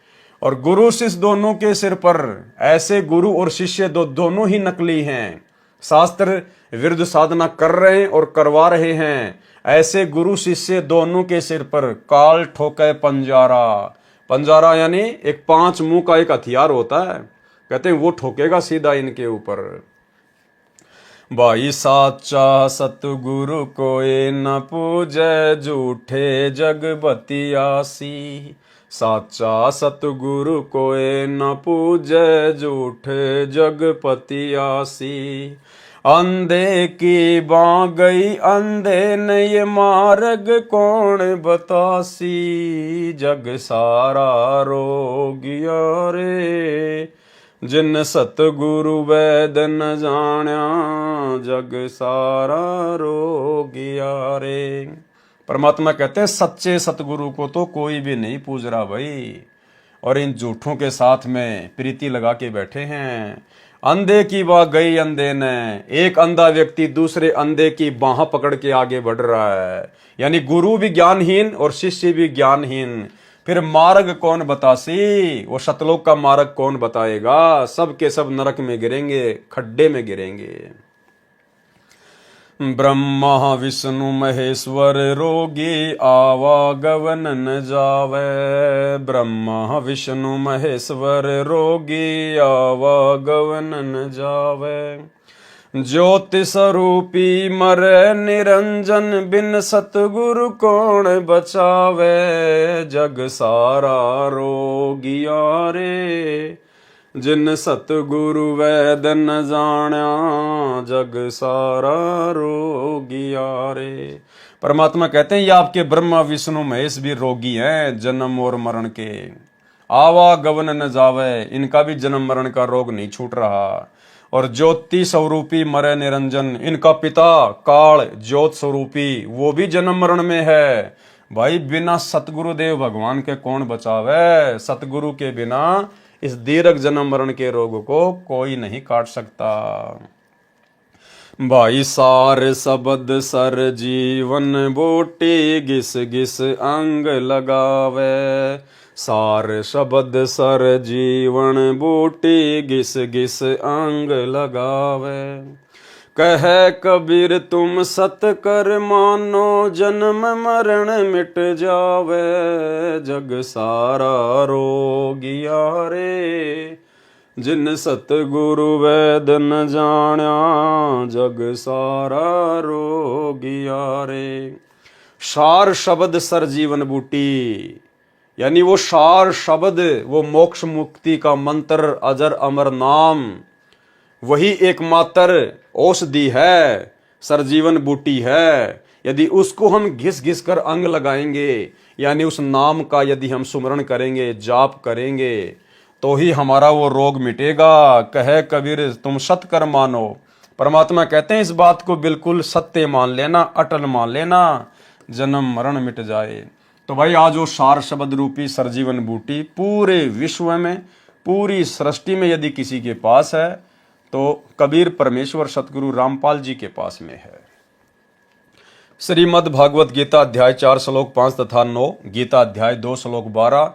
और गुरु शिष्य दोनों के सिर पर, ऐसे गुरु और शिष्य दोनों ही नकली हैं। शास्त्र विरुद्ध साधना कर रहे हैं और करवा रहे हैं। ऐसे गुरु शिष्य दोनों के सिर पर काल ठोके पंजारा। पंजारा यानी एक 5 मुंह का एक हथियार होता है। कहते हैं वो ठोकेगा सीधा इनके ऊपर। भाई साचा सतगुरु कोई न पूजे, झूठे जग बतियासी। साचा सतगुरु कोई न पूजे, झूठे जग पतियासी। अंधे की बाँ गई अंधे ने ये मार्ग कौन बतासी। जग सारा रोगिया रे, जिन सतगुरु वैद न जाण्या। जग सारा रोगिया रे। परमात्मा कहते हैं सच्चे सतगुरु को तो कोई भी नहीं पूज रहा भाई, और इन झूठों के साथ में प्रीति लगा के बैठे हैं। अंधे की बाह गई अंधे ने, एक अंधा व्यक्ति दूसरे अंधे की बाह पकड़ के आगे बढ़ रहा है, यानी गुरु भी ज्ञानहीन और शिष्य भी ज्ञानहीन। फिर मार्ग कौन बतासी, वो सतलोक का मार्ग कौन बताएगा। सब के सब नरक में गिरेंगे, खड्डे में गिरेंगे। ब्रह्मा विष्णु महेश्वर रोगी, आवागमन न जावे। ब्रह्मा विष्णु महेश्वर रोगी, आवागमन न जावे। ज्योति स्वरूपी मरे निरंजन, बिन सतगुरु कौन बचावे। जग सारा रोगिया रे, जिन सतगुरु वैद न जाण्या। जग सारा रोगिया रे। परमात्मा कहते हैं ये आपके ब्रह्मा विष्णु महेश भी रोगी हैं जन्म और मरण के। आवागमन न जावे, इनका भी जन्म मरण का रोग नहीं छूट रहा। और ज्योति स्वरूपी मरे निरंजन, इनका पिता काल ज्योत स्वरूपी वो भी जन्म मरण में है। भाई बिना सतगुरुदेव भगवान के कौन बचावे। सतगुरु के बिना इस दीर्घ जन्म मरण के रोग को कोई नहीं काट सकता। भाई सार शब्द सर जीवन बूटी, घिस घिस अंग लगावे। सार शब्द सर जीवन बूटी, घिस घिस अंग लगावे। कह कबीर तुम सत कर मानो, जन्म मरण मिट जावे। जग सारा रोगिया रे, जिन सतगुरु वैद न जाण्या। जग सारा रोगिया रे। सार शब्द सर जीवन बूटी, यानी वो सार शब्द, वो मोक्ष मुक्ति का मंत्र, अजर अमर नाम, वही एकमात्र औषधि है, सरजीवन बूटी है। यदि उसको हम घिस घिस कर अंग लगाएंगे, यानी उस नाम का यदि हम सुमरण करेंगे, जाप करेंगे, तो ही हमारा वो रोग मिटेगा। कहे कबीर तुम सत कर मानो। परमात्मा कहते हैं इस बात को बिल्कुल सत्य मान लेना, अटल मान लेना, जन्म मरण मिट जाए। तो भाई आज वो सार शब्द रूपी सरजीवन बूटी पूरे विश्व में, पूरी सृष्टि में यदि किसी के पास है तो कबीर परमेश्वर सतगुरु रामपाल जी के पास में है। श्रीमद् भागवत गीता अध्याय 4 श्लोक 5 तथा 9, गीता अध्याय 2 श्लोक 12,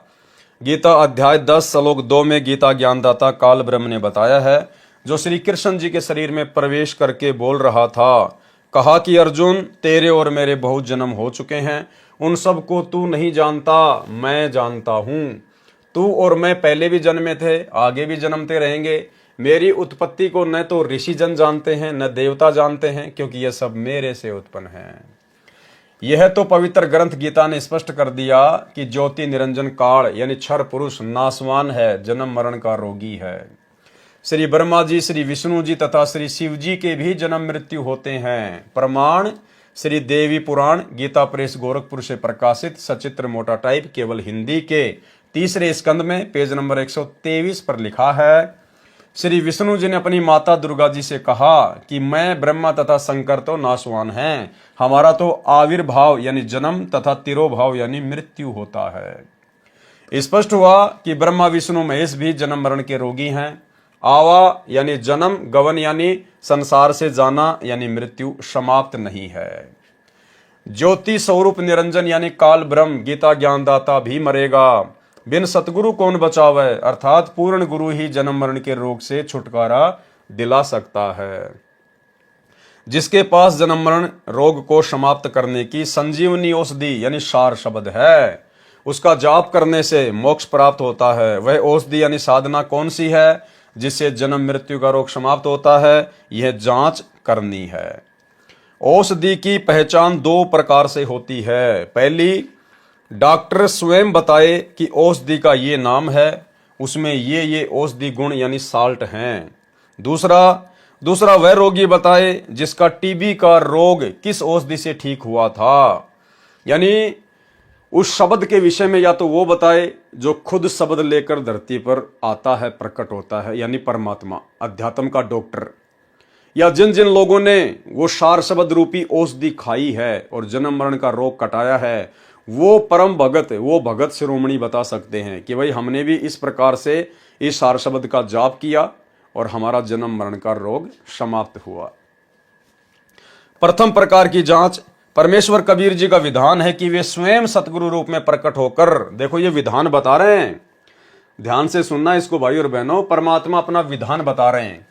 गीता अध्याय 10 श्लोक 2 में गीता ज्ञानदाता काल ब्रह्म ने बताया है, जो श्री कृष्ण जी के शरीर में प्रवेश करके बोल रहा था। कहा कि अर्जुन तेरे और मेरे बहुत जन्म हो चुके हैं, उन सब को तू नहीं जानता, मैं जानता हूँ। तू और मैं पहले भी जन्मे थे, आगे भी जन्मते रहेंगे। मेरी उत्पत्ति को न तो ऋषि जन जानते हैं, न देवता जानते हैं, क्योंकि यह सब मेरे से उत्पन्न है। यह तो पवित्र ग्रंथ गीता ने स्पष्ट कर दिया कि ज्योति निरंजन काल यानी क्षर पुरुष नासवान है, जन्म मरण का रोगी है। श्री ब्रह्मा जी, श्री विष्णु जी तथा श्री शिव जी के भी जन्म मृत्यु होते हैं। प्रमाण श्री देवी पुराण गीता प्रेस गोरखपुर से प्रकाशित सचित्र मोटा टाइप केवल हिंदी के 3रे स्कंद में पेज नंबर 123 पर लिखा है। श्री विष्णु जी ने अपनी माता दुर्गा जी से कहा कि मैं ब्रह्मा तथा शंकर तो नाशवान हैं, हमारा तो आविर्भाव यानी जन्म तथा तिरोभाव यानी मृत्यु होता है। स्पष्ट हुआ कि ब्रह्मा विष्णु महेश भी जन्म मरण के रोगी हैं। आवा यानी जन्म, गवन यानी संसार से जाना यानी मृत्यु समाप्त नहीं है। ज्योति स्वरूप निरंजन यानी काल ब्रह्म गीता ज्ञानदाता भी मरेगा। बिन सतगुरु कौन बचावे, अर्थात पूर्ण गुरु ही जन्म मरण के रोग से छुटकारा दिला सकता है। जिसके पास जन्म मरण रोग को समाप्त करने की संजीवनी औषधि यानी सार शब्द है, उसका जाप करने से मोक्ष प्राप्त होता है। वह औषधि यानी साधना कौन सी है? जिससे जन्म मृत्यु का रोग समाप्त होता है, यह जांच करनी है। औषधि की पहचान दो प्रकार से होती है। पहली, डॉक्टर स्वयं बताए कि औषधि का ये नाम है, उसमें ये औषधि गुण यानी साल्ट हैं। दूसरा वह रोगी बताए जिसका टीबी का रोग किस औषधि से ठीक हुआ था, यानी उस शब्द के विषय में या तो वो बताए जो खुद शब्द लेकर धरती पर आता है, प्रकट होता है, यानी परमात्मा, अध्यात्म का डॉक्टर, या जिन जिन लोगों ने वो सार शब्द रूपी औषधि खाई है और जन्म मरण का रोग कटाया है, वो परम भगत, वो भगत शिरोमणि बता सकते हैं कि भाई हमने भी इस प्रकार से इस सार शब्द का जाप किया और हमारा जन्म मरण का रोग समाप्त हुआ। प्रथम प्रकार की जांच परमेश्वर कबीर जी का विधान है कि वे स्वयं सतगुरु रूप में प्रकट होकर, देखो ये विधान बता रहे हैं, ध्यान से सुनना इसको भाई और बहनों, परमात्मा अपना विधान बता रहे हैं।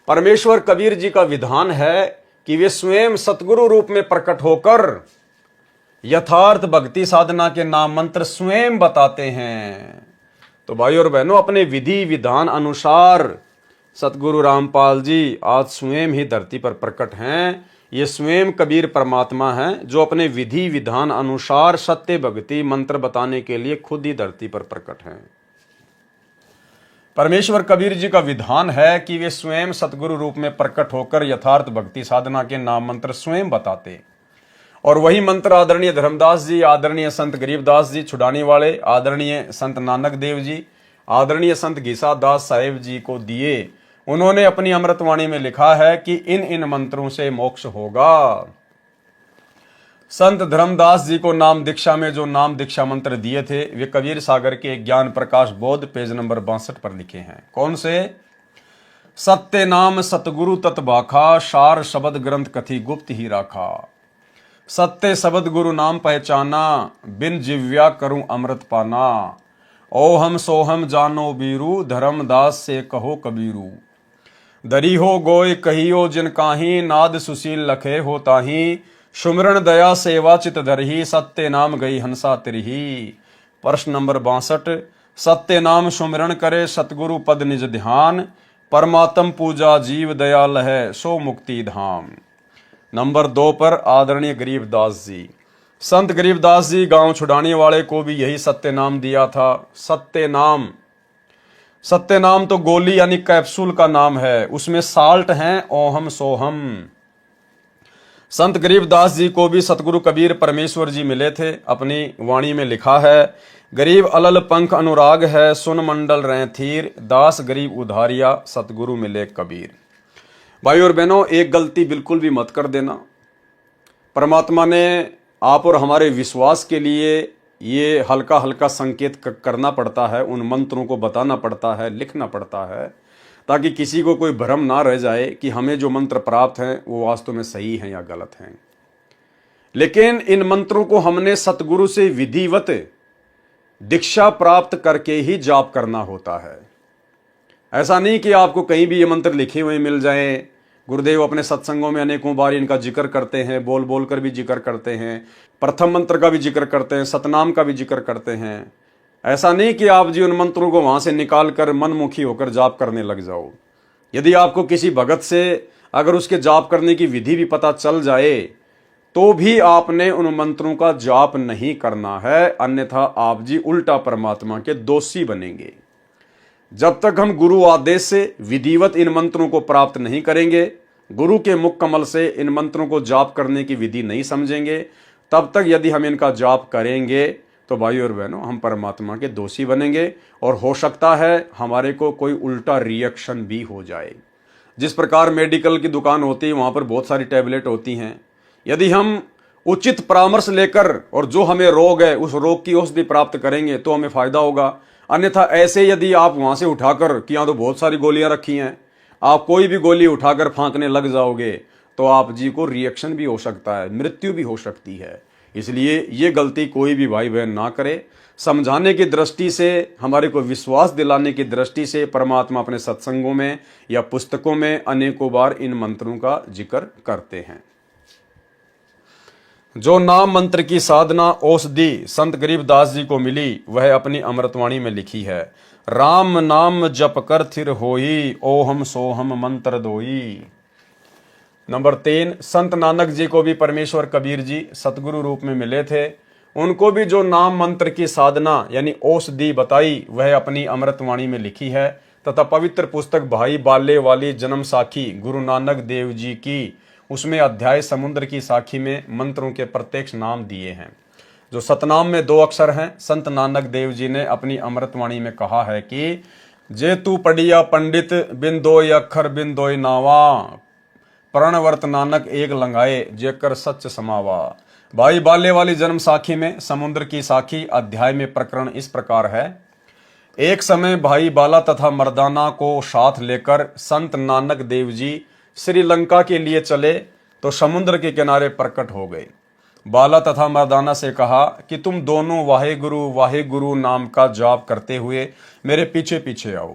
परमेश्वर कबीर जी का विधान है कि वे स्वयं सतगुरु रूप में प्रकट होकर यथार्थ भक्ति साधना के नाम मंत्र स्वयं बताते हैं। तो भाई और बहनों, अपने विधि विधान अनुसार सतगुरु रामपाल जी आज स्वयं ही धरती पर प्रकट हैं। ये स्वयं कबीर परमात्मा हैं जो अपने विधि विधान अनुसार सत्य भक्ति मंत्र बताने के लिए खुद ही धरती पर प्रकट हैं। परमेश्वर कबीर जी का विधान है कि वे स्वयं सतगुरु रूप में प्रकट होकर यथार्थ भक्ति साधना के नाम मंत्र स्वयं बताते, और वही मंत्र आदरणीय धर्मदास जी, आदरणीय संत गरीबदास जी छुड़ाने वाले, आदरणीय संत नानक देव जी, आदरणीय संत घीसा दास साहेब जी को दिए। उन्होंने अपनी अमृतवाणी में लिखा है कि इन इन मंत्रों से मोक्ष होगा। संत धर्मदास जी को नाम दीक्षा में जो नाम दीक्षा मंत्र दिए थे वे कबीर सागर के ज्ञान प्रकाश बोध पेज नंबर 62 पर लिखे हैं। कौन से? सत्य नाम सतगुरु तत्बाखा, सार शब्द ग्रंथ कथी गुप्त ही राखा। सत्य शब्द गुरु नाम पहचाना, बिन जिव्या करूं अमृत पाना। ओहम सोहम जानो बीरू, धर्मदास से कहो कबीरू। दरी हो गोय कहियो जिन काही, नाद सुशील लखे हो ताही। सुमरण दया सेवा चित धरही, सत्य नाम गई हंसा तिरही। प्रश्न नंबर 62, सत्य नाम सुमरण करे सतगुरु पद निज ध्यान। परमात्म पूजा जीव दयाल है, सो मुक्ति धाम। नंबर 2 पर आदरणीय गरीबदास जी, संत गरीबदास जी गांव छुड़ाने वाले को भी यही सत्य नाम दिया था। सत्य नाम तो गोली यानी कैप्सूल का नाम है, उसमें साल्ट हैं ओहम सोहम। संत गरीबदास जी को भी सतगुरु कबीर परमेश्वर जी मिले थे। अपनी वाणी में लिखा है, गरीब अलल पंख अनुराग है, सुन मंडल रहे थीर। दास गरीब उधारिया, सतगुरु मिले कबीर। भाई और बहनों, एक गलती बिल्कुल भी मत कर देना। परमात्मा ने आप और हमारे विश्वास के लिए ये हल्का हल्का संकेत करना पड़ता है, उन मंत्रों को बताना पड़ता है, लिखना पड़ता है, ताकि किसी को कोई भ्रम ना रह जाए कि हमें जो मंत्र प्राप्त हैं वो वास्तव में सही हैं या गलत हैं। लेकिन इन मंत्रों को हमने सतगुरु से विधिवत दीक्षा प्राप्त करके ही जाप करना होता है। ऐसा नहीं कि आपको कहीं भी ये मंत्र लिखे हुए मिल जाएं। गुरुदेव अपने सत्संगों में अनेकों बार इनका जिक्र करते हैं, बोल बोल कर भी जिक्र करते हैं, प्रथम मंत्र का भी जिक्र करते हैं, सतनाम का भी जिक्र करते हैं। ऐसा नहीं कि आप जी उन मंत्रों को वहां से निकाल कर मनमुखी होकर जाप करने लग जाओ। यदि आपको किसी भगत से अगर उसके जाप करने की विधि भी पता चल जाए तो भी आपने उन मंत्रों का जाप नहीं करना है, अन्यथा आप जी उल्टा परमात्मा के दोषी बनेंगे। जब तक हम गुरु आदेश से विधिवत इन मंत्रों को प्राप्त नहीं करेंगे, गुरु के मुख कमल से इन मंत्रों को जाप करने की विधि नहीं समझेंगे, तब तक यदि हम इनका जाप करेंगे तो भाई और बहनों हम परमात्मा के दोषी बनेंगे और हो सकता है हमारे को कोई उल्टा रिएक्शन भी हो जाए। जिस प्रकार मेडिकल की दुकान होती है वहां पर बहुत सारी टैबलेट होती हैं, यदि हम उचित परामर्श लेकर और जो हमें रोग है उस रोग की औषधि प्राप्त करेंगे तो हमें फायदा होगा। अन्यथा ऐसे यदि आप वहां से उठाकर कि यहाँ तो बहुत सारी गोलियां रखी हैं, आप कोई भी गोली उठाकर फांकने लग जाओगे तो आप जी को रिएक्शन भी हो सकता है, मृत्यु भी हो सकती है। इसलिए ये गलती कोई भी भाई बहन ना करे। समझाने की दृष्टि से, हमारे को विश्वास दिलाने की दृष्टि से परमात्मा अपने सत्संगों में या पुस्तकों में अनेकों बार इन मंत्रों का जिक्र करते हैं। जो नाम मंत्र की साधना औषधि संत गरीबदास जी को मिली वह अपनी अमृतवाणी में लिखी है। राम नाम जप कर थिर होई, ओहम सोहम मंत्र दोई। नंबर 3, संत नानक जी को भी परमेश्वर कबीर जी सतगुरु रूप में मिले थे। उनको भी जो नाम मंत्र की साधना यानी औषधि बताई वह अपनी अमृतवाणी में लिखी है तथा पवित्र पुस्तक भाई बाले वाली जन्म साखी गुरु नानक देव जी की, उसमें अध्याय समुद्र की साखी में मंत्रों के प्रत्यक्ष नाम दिए हैं। जो सतनाम में 2 अक्षर हैं, संत नानक देव जी ने अपनी अमृतवाणी में कहा है कि जे तू पढ़िया पंडित बिन दोय अक्षर बिन दोय नावा, प्रणवर्त नानक एक लंगाए जेकर सच समावा। भाई बाले वाली जन्म साखी में समुद्र की साखी अध्याय में प्रकरण इस प्रकार है। एक समय भाई बाला तथा मर्दाना को साथ लेकर संत नानक देव जी श्रीलंका के लिए चले तो समुद्र के किनारे प्रकट हो गए। बाला तथा मर्दाना से कहा कि तुम दोनों वाहे गुरु नाम का जाप करते हुए मेरे पीछे पीछे आओ।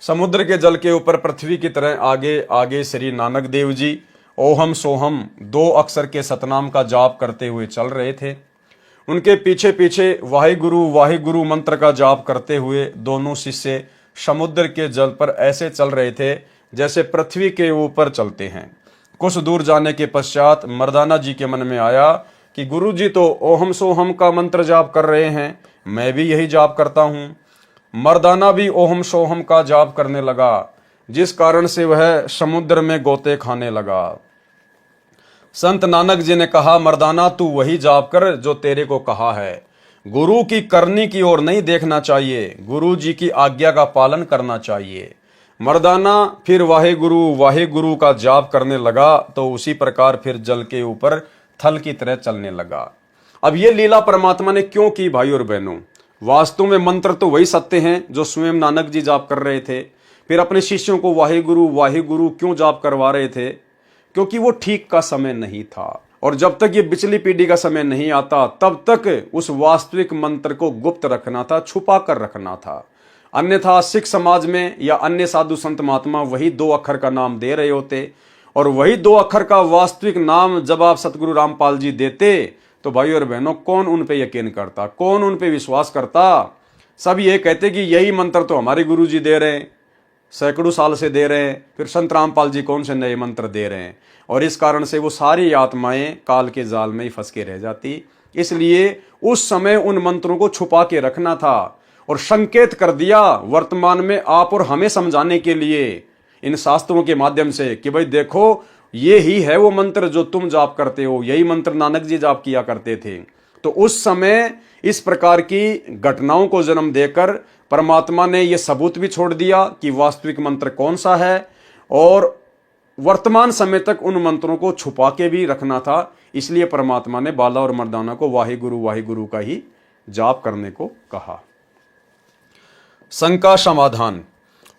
समुद्र के जल के ऊपर पृथ्वी की तरह आगे आगे श्री नानक देव जी ओहम सोहम 2 अक्षर के सतनाम का जाप करते हुए चल रहे थे। उनके पीछे पीछे वाहे गुरु मंत्र का जाप करते हुए दोनों शिष्य समुद्र के जल पर ऐसे चल रहे थे जैसे पृथ्वी के ऊपर चलते हैं। कुछ दूर जाने के पश्चात मर्दाना जी के मन में आया कि गुरु जी तो ओहम सोहम का मंत्र जाप कर रहे हैं, मैं भी यही जाप करता हूं। मर्दाना भी ओहम सोहम का जाप करने लगा, जिस कारण से वह समुद्र में गोते खाने लगा। संत नानक जी ने कहा, मर्दाना तू वही जाप कर जो तेरे को कहा है, गुरु की करनी की ओर नहीं देखना चाहिए, गुरु जी की आज्ञा का पालन करना चाहिए। मर्दाना फिर वाहे गुरु का जाप करने लगा तो उसी प्रकार फिर जल के ऊपर थल की तरह चलने लगा। अब ये लीला परमात्मा ने क्यों की भाई और बहनों? वास्तव में मंत्र तो वही सत्य हैं जो स्वयं नानक जी जाप कर रहे थे। फिर अपने शिष्यों को वाहे गुरु क्यों जाप करवा रहे थे? क्योंकि वो ठीक का समय नहीं था, और जब तक ये पिछली पीढ़ी का समय नहीं आता तब तक उस वास्तविक मंत्र को गुप्त रखना था, छुपा कर रखना था। अन्यथा सिख समाज में या अन्य साधु संत महात्मा वही 2 अक्षर का नाम दे रहे होते, और वही 2 अक्षर का वास्तविक नाम जब आप सतगुरु रामपाल जी देते तो भाई और बहनों कौन उन पे यकीन करता, कौन उन पे विश्वास करता? सब ये कहते कि यही मंत्र तो हमारे गुरु जी दे रहे हैं, सैकड़ों साल से दे रहे हैं, फिर संत रामपाल जी कौन से नए मंत्र दे रहे हैं? और इस कारण से वो सारी आत्माएं काल के जाल में ही फंस के रह जाती। इसलिए उस समय उन मंत्रों को छुपा के रखना था और संकेत कर दिया वर्तमान में आप और हमें समझाने के लिए इन शास्त्रों के माध्यम से कि भाई देखो, ये ही है वो मंत्र जो तुम जाप करते हो, यही मंत्र नानक जी जाप किया करते थे। तो उस समय इस प्रकार की घटनाओं को जन्म देकर परमात्मा ने यह सबूत भी छोड़ दिया कि वास्तविक मंत्र कौन सा है, और वर्तमान समय तक उन मंत्रों को छुपा के भी रखना था। इसलिए परमात्मा ने बाला और मर्दाना को वाहे गुरु का ही जाप करने को कहा। शंका समाधान।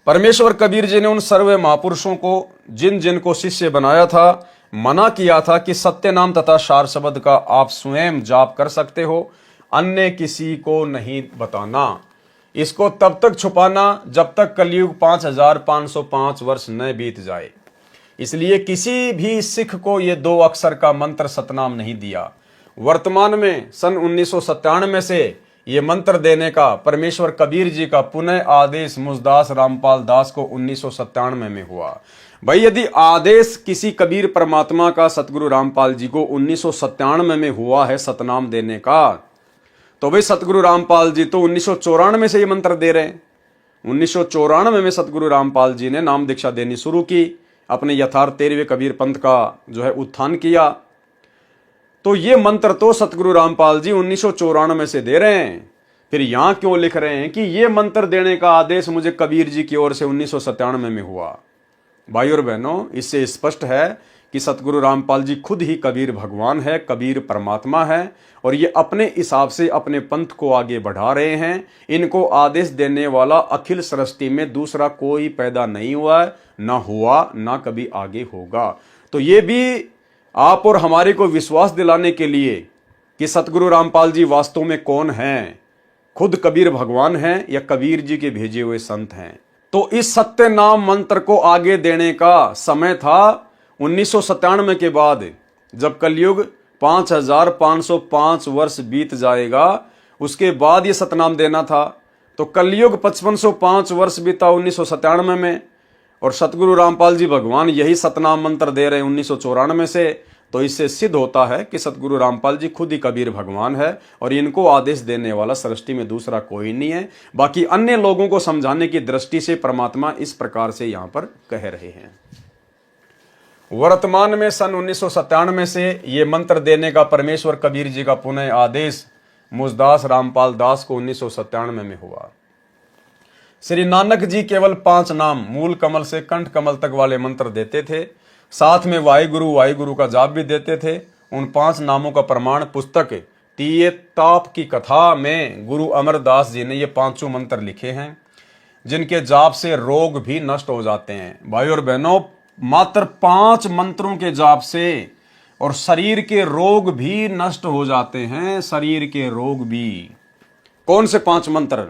परमेश्वर कबीर जी ने उन सर्व महापुरुषों को जिन जिन को शिष्य बनाया था मना किया था कि सत्य नाम तथा सार शब्द का आप स्वयं जाप कर सकते हो, अन्य किसी को नहीं बताना। इसको तब तक छुपाना जब तक कलयुग 5505 वर्ष न बीत जाए। इसलिए किसी भी सिख को ये 2 अक्षर का मंत्र सतनाम नहीं दिया। वर्तमान में सन 1997 से ये मंत्र देने का परमेश्वर कबीर जी का पुनः आदेश मुझदास रामपाल दास को 1997 में हुआ। भाई यदि आदेश किसी कबीर परमात्मा का सतगुरु रामपाल जी को 1997 में हुआ है सतनाम देने का, तो भाई सतगुरु रामपाल जी तो 1994 से ये मंत्र दे रहे हैं। 1994 में सतगुरु रामपाल जी ने नाम दीक्षा देनी शुरू की, अपने यथार्थ 13वें कबीर पंथ का जो है उत्थान किया। तो ये मंत्र तो सतगुरु रामपाल जी 1994 से दे रहे हैं। फिर यहां क्यों लिख रहे हैं कि ये मंत्र देने का आदेश मुझे कबीर जी की ओर से 1997 में हुआ? भाई और बहनों, इससे स्पष्ट है कि सतगुरु रामपाल जी खुद ही कबीर भगवान है, कबीर परमात्मा है, और ये अपने हिसाब से अपने पंथ को आगे बढ़ा रहे हैं। इनको आदेश देने वाला अखिल सृष्टि में दूसरा कोई पैदा नहीं हुआ है, ना हुआ, ना कभी आगे होगा। तो ये भी आप और हमारे को विश्वास दिलाने के लिए कि सतगुरु रामपाल जी वास्तव में कौन हैं, खुद कबीर भगवान हैं या कबीर जी के भेजे हुए संत हैं। तो इस सत्य नाम मंत्र को आगे देने का समय था 1997 के बाद, जब कलयुग 5505 वर्ष बीत जाएगा, उसके बाद ये सतनाम देना था। तो कलयुग 5505 वर्ष बीता 1997 में, और सतगुरु रामपाल जी भगवान यही सतनाम मंत्र दे रहे हैं 1994 से। तो इससे सिद्ध होता है कि सतगुरु रामपाल जी खुद ही कबीर भगवान है और इनको आदेश देने वाला सृष्टि में दूसरा कोई नहीं है। बाकी अन्य लोगों को समझाने की दृष्टि से परमात्मा इस प्रकार से यहां पर कह रहे हैं। वर्तमान में सन 1997 से ये मंत्र देने का परमेश्वर कबीर जी का पुनः आदेश मुझदास रामपाल दास को 1997 में हुआ। श्री नानक जी केवल 5 नाम मूल कमल से कंठ कमल तक वाले मंत्र देते थे, साथ में वाहिगुरु का जाप भी देते थे। उन 5 नामों का प्रमाण पुस्तक तीये ताप की कथा में गुरु अमरदास जी ने ये 5 मंत्र लिखे हैं, जिनके जाप से रोग भी नष्ट हो जाते हैं। भाई और बहनों, मात्र 5 मंत्रों के जाप से और शरीर के रोग भी नष्ट हो जाते हैं, शरीर के रोग भी। कौन से 5 मंत्र?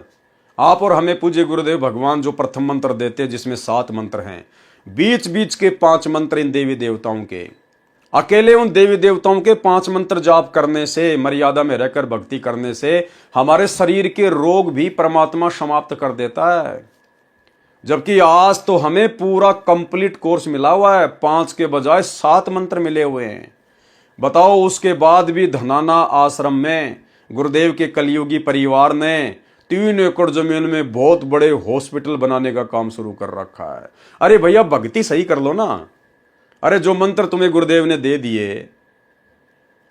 आप और हमें पूज्य गुरुदेव भगवान जो प्रथम मंत्र देते हैं, जिसमें 7 मंत्र हैं, बीच बीच के 5 मंत्र इन देवी देवताओं के, अकेले उन देवी देवताओं के 5 मंत्र जाप करने से, मर्यादा में रहकर भक्ति करने से हमारे शरीर के रोग भी परमात्मा समाप्त कर देता है। जबकि आज तो हमें पूरा कंप्लीट कोर्स मिला हुआ है, 5 के बजाय 7 मंत्र मिले हुए हैं। बताओ, उसके बाद भी धनाना आश्रम में गुरुदेव के कलयुगी परिवार ने 3 एकड़ जमीन में बहुत बड़े हॉस्पिटल बनाने का काम शुरू कर रखा है। अरे भैया, भक्ति सही कर लो ना। अरे जो मंत्र तुम्हें गुरुदेव ने दे दिए,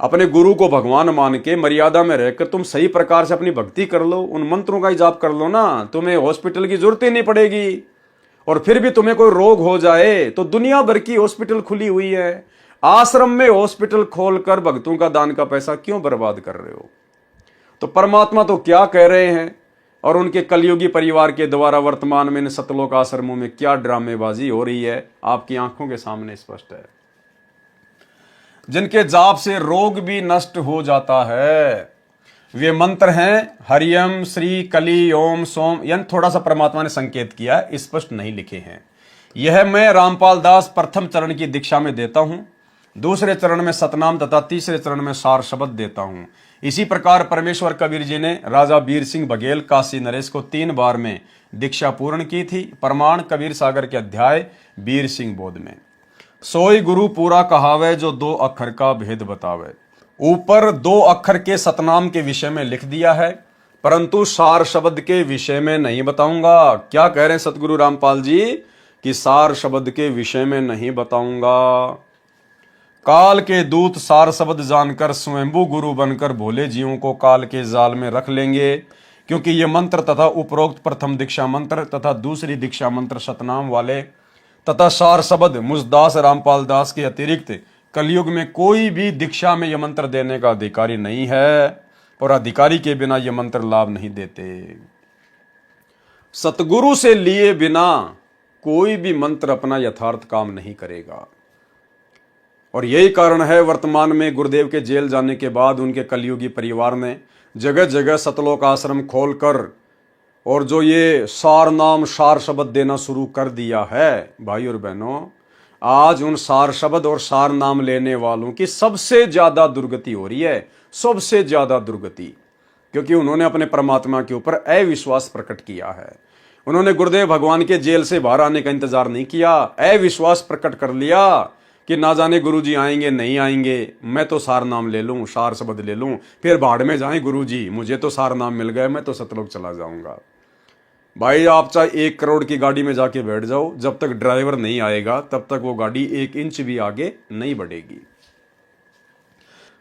अपने गुरु को भगवान मान के मर्यादा में रहकर तुम सही प्रकार से अपनी भक्ति कर लो, उन मंत्रों का ही जाप कर लो ना, तुम्हें हॉस्पिटल की जरूरत ही नहीं पड़ेगी। और फिर भी तुम्हें कोई रोग हो जाए तो दुनिया भर की हॉस्पिटल खुली हुई है, आश्रम में हॉस्पिटल खोलकर भक्तों का दान का पैसा क्यों बर्बाद कर रहे हो? तो परमात्मा तो क्या कह रहे हैं और उनके कलयुगी परिवार के द्वारा वर्तमान में इन सतलोक आश्रमों में क्या ड्रामेबाजी हो रही है, आपकी आंखों के सामने स्पष्ट है। जिनके जाप से रोग भी नष्ट हो जाता है, वे मंत्र हैं हरियम श्री कली ओम सोम। यानी थोड़ा सा परमात्मा ने संकेत किया, स्पष्ट नहीं लिखे हैं। यह मैं रामपाल दास प्रथम चरण की दीक्षा में देता हूं, दूसरे चरण में सतनाम तथा तीसरे चरण में सार शब्द देता हूं। इसी प्रकार परमेश्वर कबीर जी ने राजा बीर सिंह बघेल काशी नरेश को 3 बार में दीक्षा पूर्ण की थी। प्रमाण कबीर सागर के अध्याय बीर सिंह बोध में। सोई गुरु पूरा कहावे जो 2 अक्षर का भेद बतावे। ऊपर 2 अक्षर के सतनाम के विषय में लिख दिया है, परंतु सार शब्द के विषय में नहीं बताऊंगा। क्या कह रहे हैं सतगुरु रामपाल जी कि सार शब्द के विषय में नहीं बताऊंगा। काल के दूत सार शब्द जानकर स्वयंभू गुरु बनकर भोले जीवों को काल के जाल में रख लेंगे, क्योंकि ये मंत्र तथा उपरोक्त प्रथम दीक्षा मंत्र तथा दूसरी दीक्षा मंत्र सतनाम वाले तथा सार शब्द मुझदास रामपाल दास के अतिरिक्त कलयुग में कोई भी दीक्षा में यह मंत्र देने का अधिकारी नहीं है, और अधिकारी के बिना यह मंत्र लाभ नहीं देते। सतगुरु से लिए बिना कोई भी मंत्र अपना यथार्थ काम नहीं करेगा। और यही कारण है वर्तमान में गुरुदेव के जेल जाने के बाद उनके कलयुगी परिवार ने जगह जगह सतलोक आश्रम खोलकर और जो ये सार नाम सार शब्द देना शुरू कर दिया है। भाई और बहनों, आज उन सार शब्द और सार नाम लेने वालों की सबसे ज्यादा दुर्गति हो रही है, सबसे ज्यादा दुर्गति, क्योंकि उन्होंने अपने परमात्मा के ऊपर अविश्वास प्रकट किया है। उन्होंने गुरुदेव भगवान के जेल से बाहर आने का इंतजार नहीं किया, अविश्वास प्रकट कर लिया कि ना जाने गुरुजी आएंगे नहीं आएंगे, मैं तो सार नाम ले लूं, सार शब्द ले लूं, फिर भाड़ में जाएं गुरुजी, मुझे तो सार नाम मिल गए, मैं तो सतलोक चला जाऊंगा। भाई, आप चाहे 1 करोड़ की गाड़ी में जाके बैठ जाओ, जब तक ड्राइवर नहीं आएगा तब तक वो गाड़ी 1 इंच भी आगे नहीं बढ़ेगी।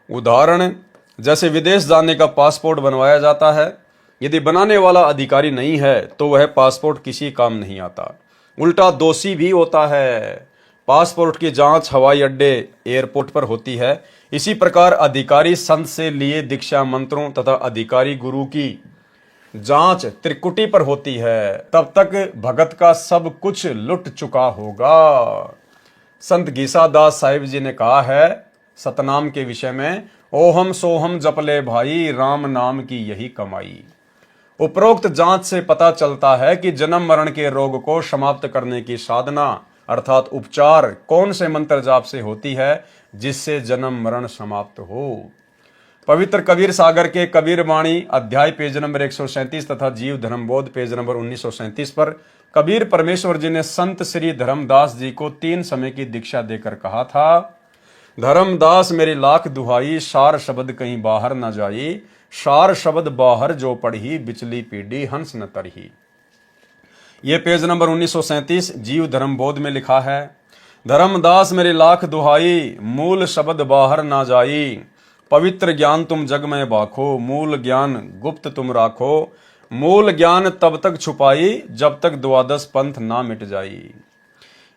उदाहरण, जैसे विदेश जाने का पासपोर्ट बनवाया जाता है, यदि बनाने वाला अधिकारी नहीं है तो वह पासपोर्ट किसी काम नहीं आता, उल्टा दोषी भी होता है। पासपोर्ट की जांच हवाई अड्डे एयरपोर्ट पर होती है। इसी प्रकार अधिकारी संत से लिए दीक्षा मंत्रों तथा अधिकारी गुरु की जांच त्रिकुटी पर होती है, तब तक भगत का सब कुछ लुट चुका होगा। संत गीसादास साहिब जी ने कहा है सतनाम के विषय में, ओहम सोहम जपले भाई, राम नाम की यही कमाई। उपरोक्त जांच से पता चलता है कि जन्म मरण के रोग को समाप्त करने की साधना अर्थात उपचार कौन से मंत्र जाप से होती है, जिससे जन्म मरण समाप्त हो। पवित्र कबीर सागर के कबीर वाणी अध्याय पेज नंबर 137 तथा जीव धर्मबोध पेज नंबर 1937 पर कबीर परमेश्वर जी ने संत श्री धर्मदास जी को 3 समय की दीक्षा देकर कहा था, धर्मदास मेरी लाख दुहाई, सार शब्द कहीं बाहर न जाई, सार शब्द बाहर जो पढ़ी, बिचली पीढ़ी हंस न तरही। ये पेज नंबर 1937 जीव धर्मबोध में लिखा है, धर्मदास मेरी लाख दुहाई, मूल शब्द बाहर ना जाई, पवित्र ज्ञान तुम जग में बाखो, मूल ज्ञान गुप्त तुम राखो, मूल ज्ञान तब तक छुपाई जब तक द्वादश पंथ ना मिट जाई।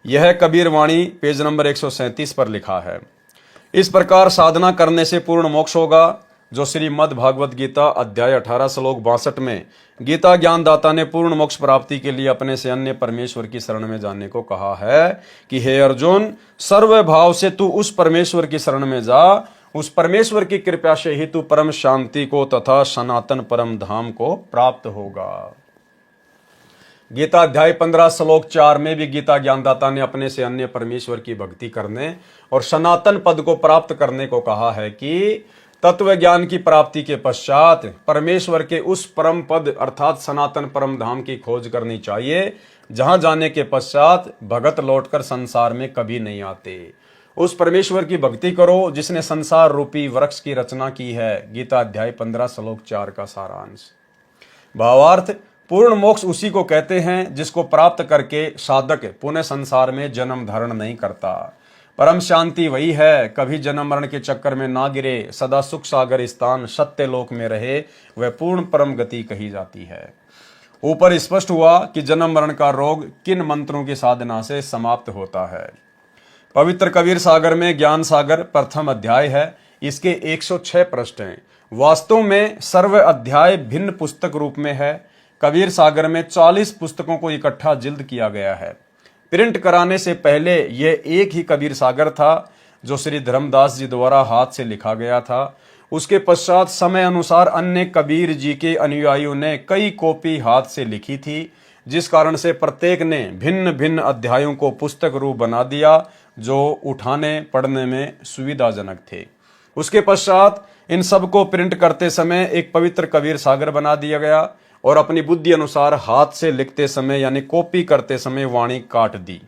यह कबीर वाणी पेज नंबर 137 पर लिखा है। इस प्रकार साधना करने से पूर्ण मोक्ष होगा, जो श्रीमद् भागवत गीता अध्याय 18 श्लोक 62 में गीता ज्ञानदाता ने पूर्ण मोक्ष प्राप्ति के लिए अपने से अन्य परमेश्वर की शरण में जाने को कहा है कि हे अर्जुन, सर्व भाव से तू उस परमेश्वर की शरण में जा, उस परमेश्वर की कृपा से ही तू परम शांति को तथा सनातन परम धाम को प्राप्त होगा। गीता अध्याय 15 श्लोक 4 में भी गीता ज्ञानदाता ने अपने से अन्य परमेश्वर की भक्ति करने और सनातन पद को प्राप्त करने को कहा है कि तत्व ज्ञान की प्राप्ति के पश्चात परमेश्वर के उस परम पद अर्थात सनातन परम धाम की खोज करनी चाहिए, जहां जाने के पश्चात भगत लौटकर संसार में कभी नहीं आते। उस परमेश्वर की भक्ति करो जिसने संसार रूपी वृक्ष की रचना की है। गीता अध्याय 15 श्लोक 4 का सारांश। भावार्थ, पूर्ण मोक्ष उसी को कहते हैं जिसको प्राप्त करके साधक पुनः संसार में जन्म धारण नहीं करता। परम शांति वही है, कभी जन्म मरण के चक्कर में ना गिरे, सदा सुख सागर स्थान सत्य लोक में रहे, वह पूर्ण परम गति कही जाती है। ऊपर स्पष्ट हुआ कि जन्म मरण का रोग किन मंत्रों की साधना से समाप्त होता है। पवित्र कबीर सागर में ज्ञान सागर प्रथम अध्याय है। इसके 106 पृष्ठ हैं। वास्तव में सर्व अध्याय भिन्न पुस्तक रूप में है। कबीर सागर में 40 पुस्तकों को इकट्ठा जिल्द किया गया है। प्रिंट कराने से पहले यह एक ही कबीर सागर था जो श्री धर्मदास जी द्वारा हाथ से लिखा गया था। उसके पश्चात समय अनुसार अन्य कबीर जी के अनुयायियों ने कई कॉपी हाथ से लिखी थी, जिस कारण से प्रत्येक ने भिन्न भिन्न अध्यायों को पुस्तक रूप बना दिया जो उठाने पढ़ने में सुविधाजनक थे। उसके पश्चात इन सब को प्रिंट करते समय एक पवित्र कबीर सागर बना दिया गया और अपनी बुद्धि अनुसार हाथ से लिखते समय यानी कॉपी करते समय वाणी काट दी,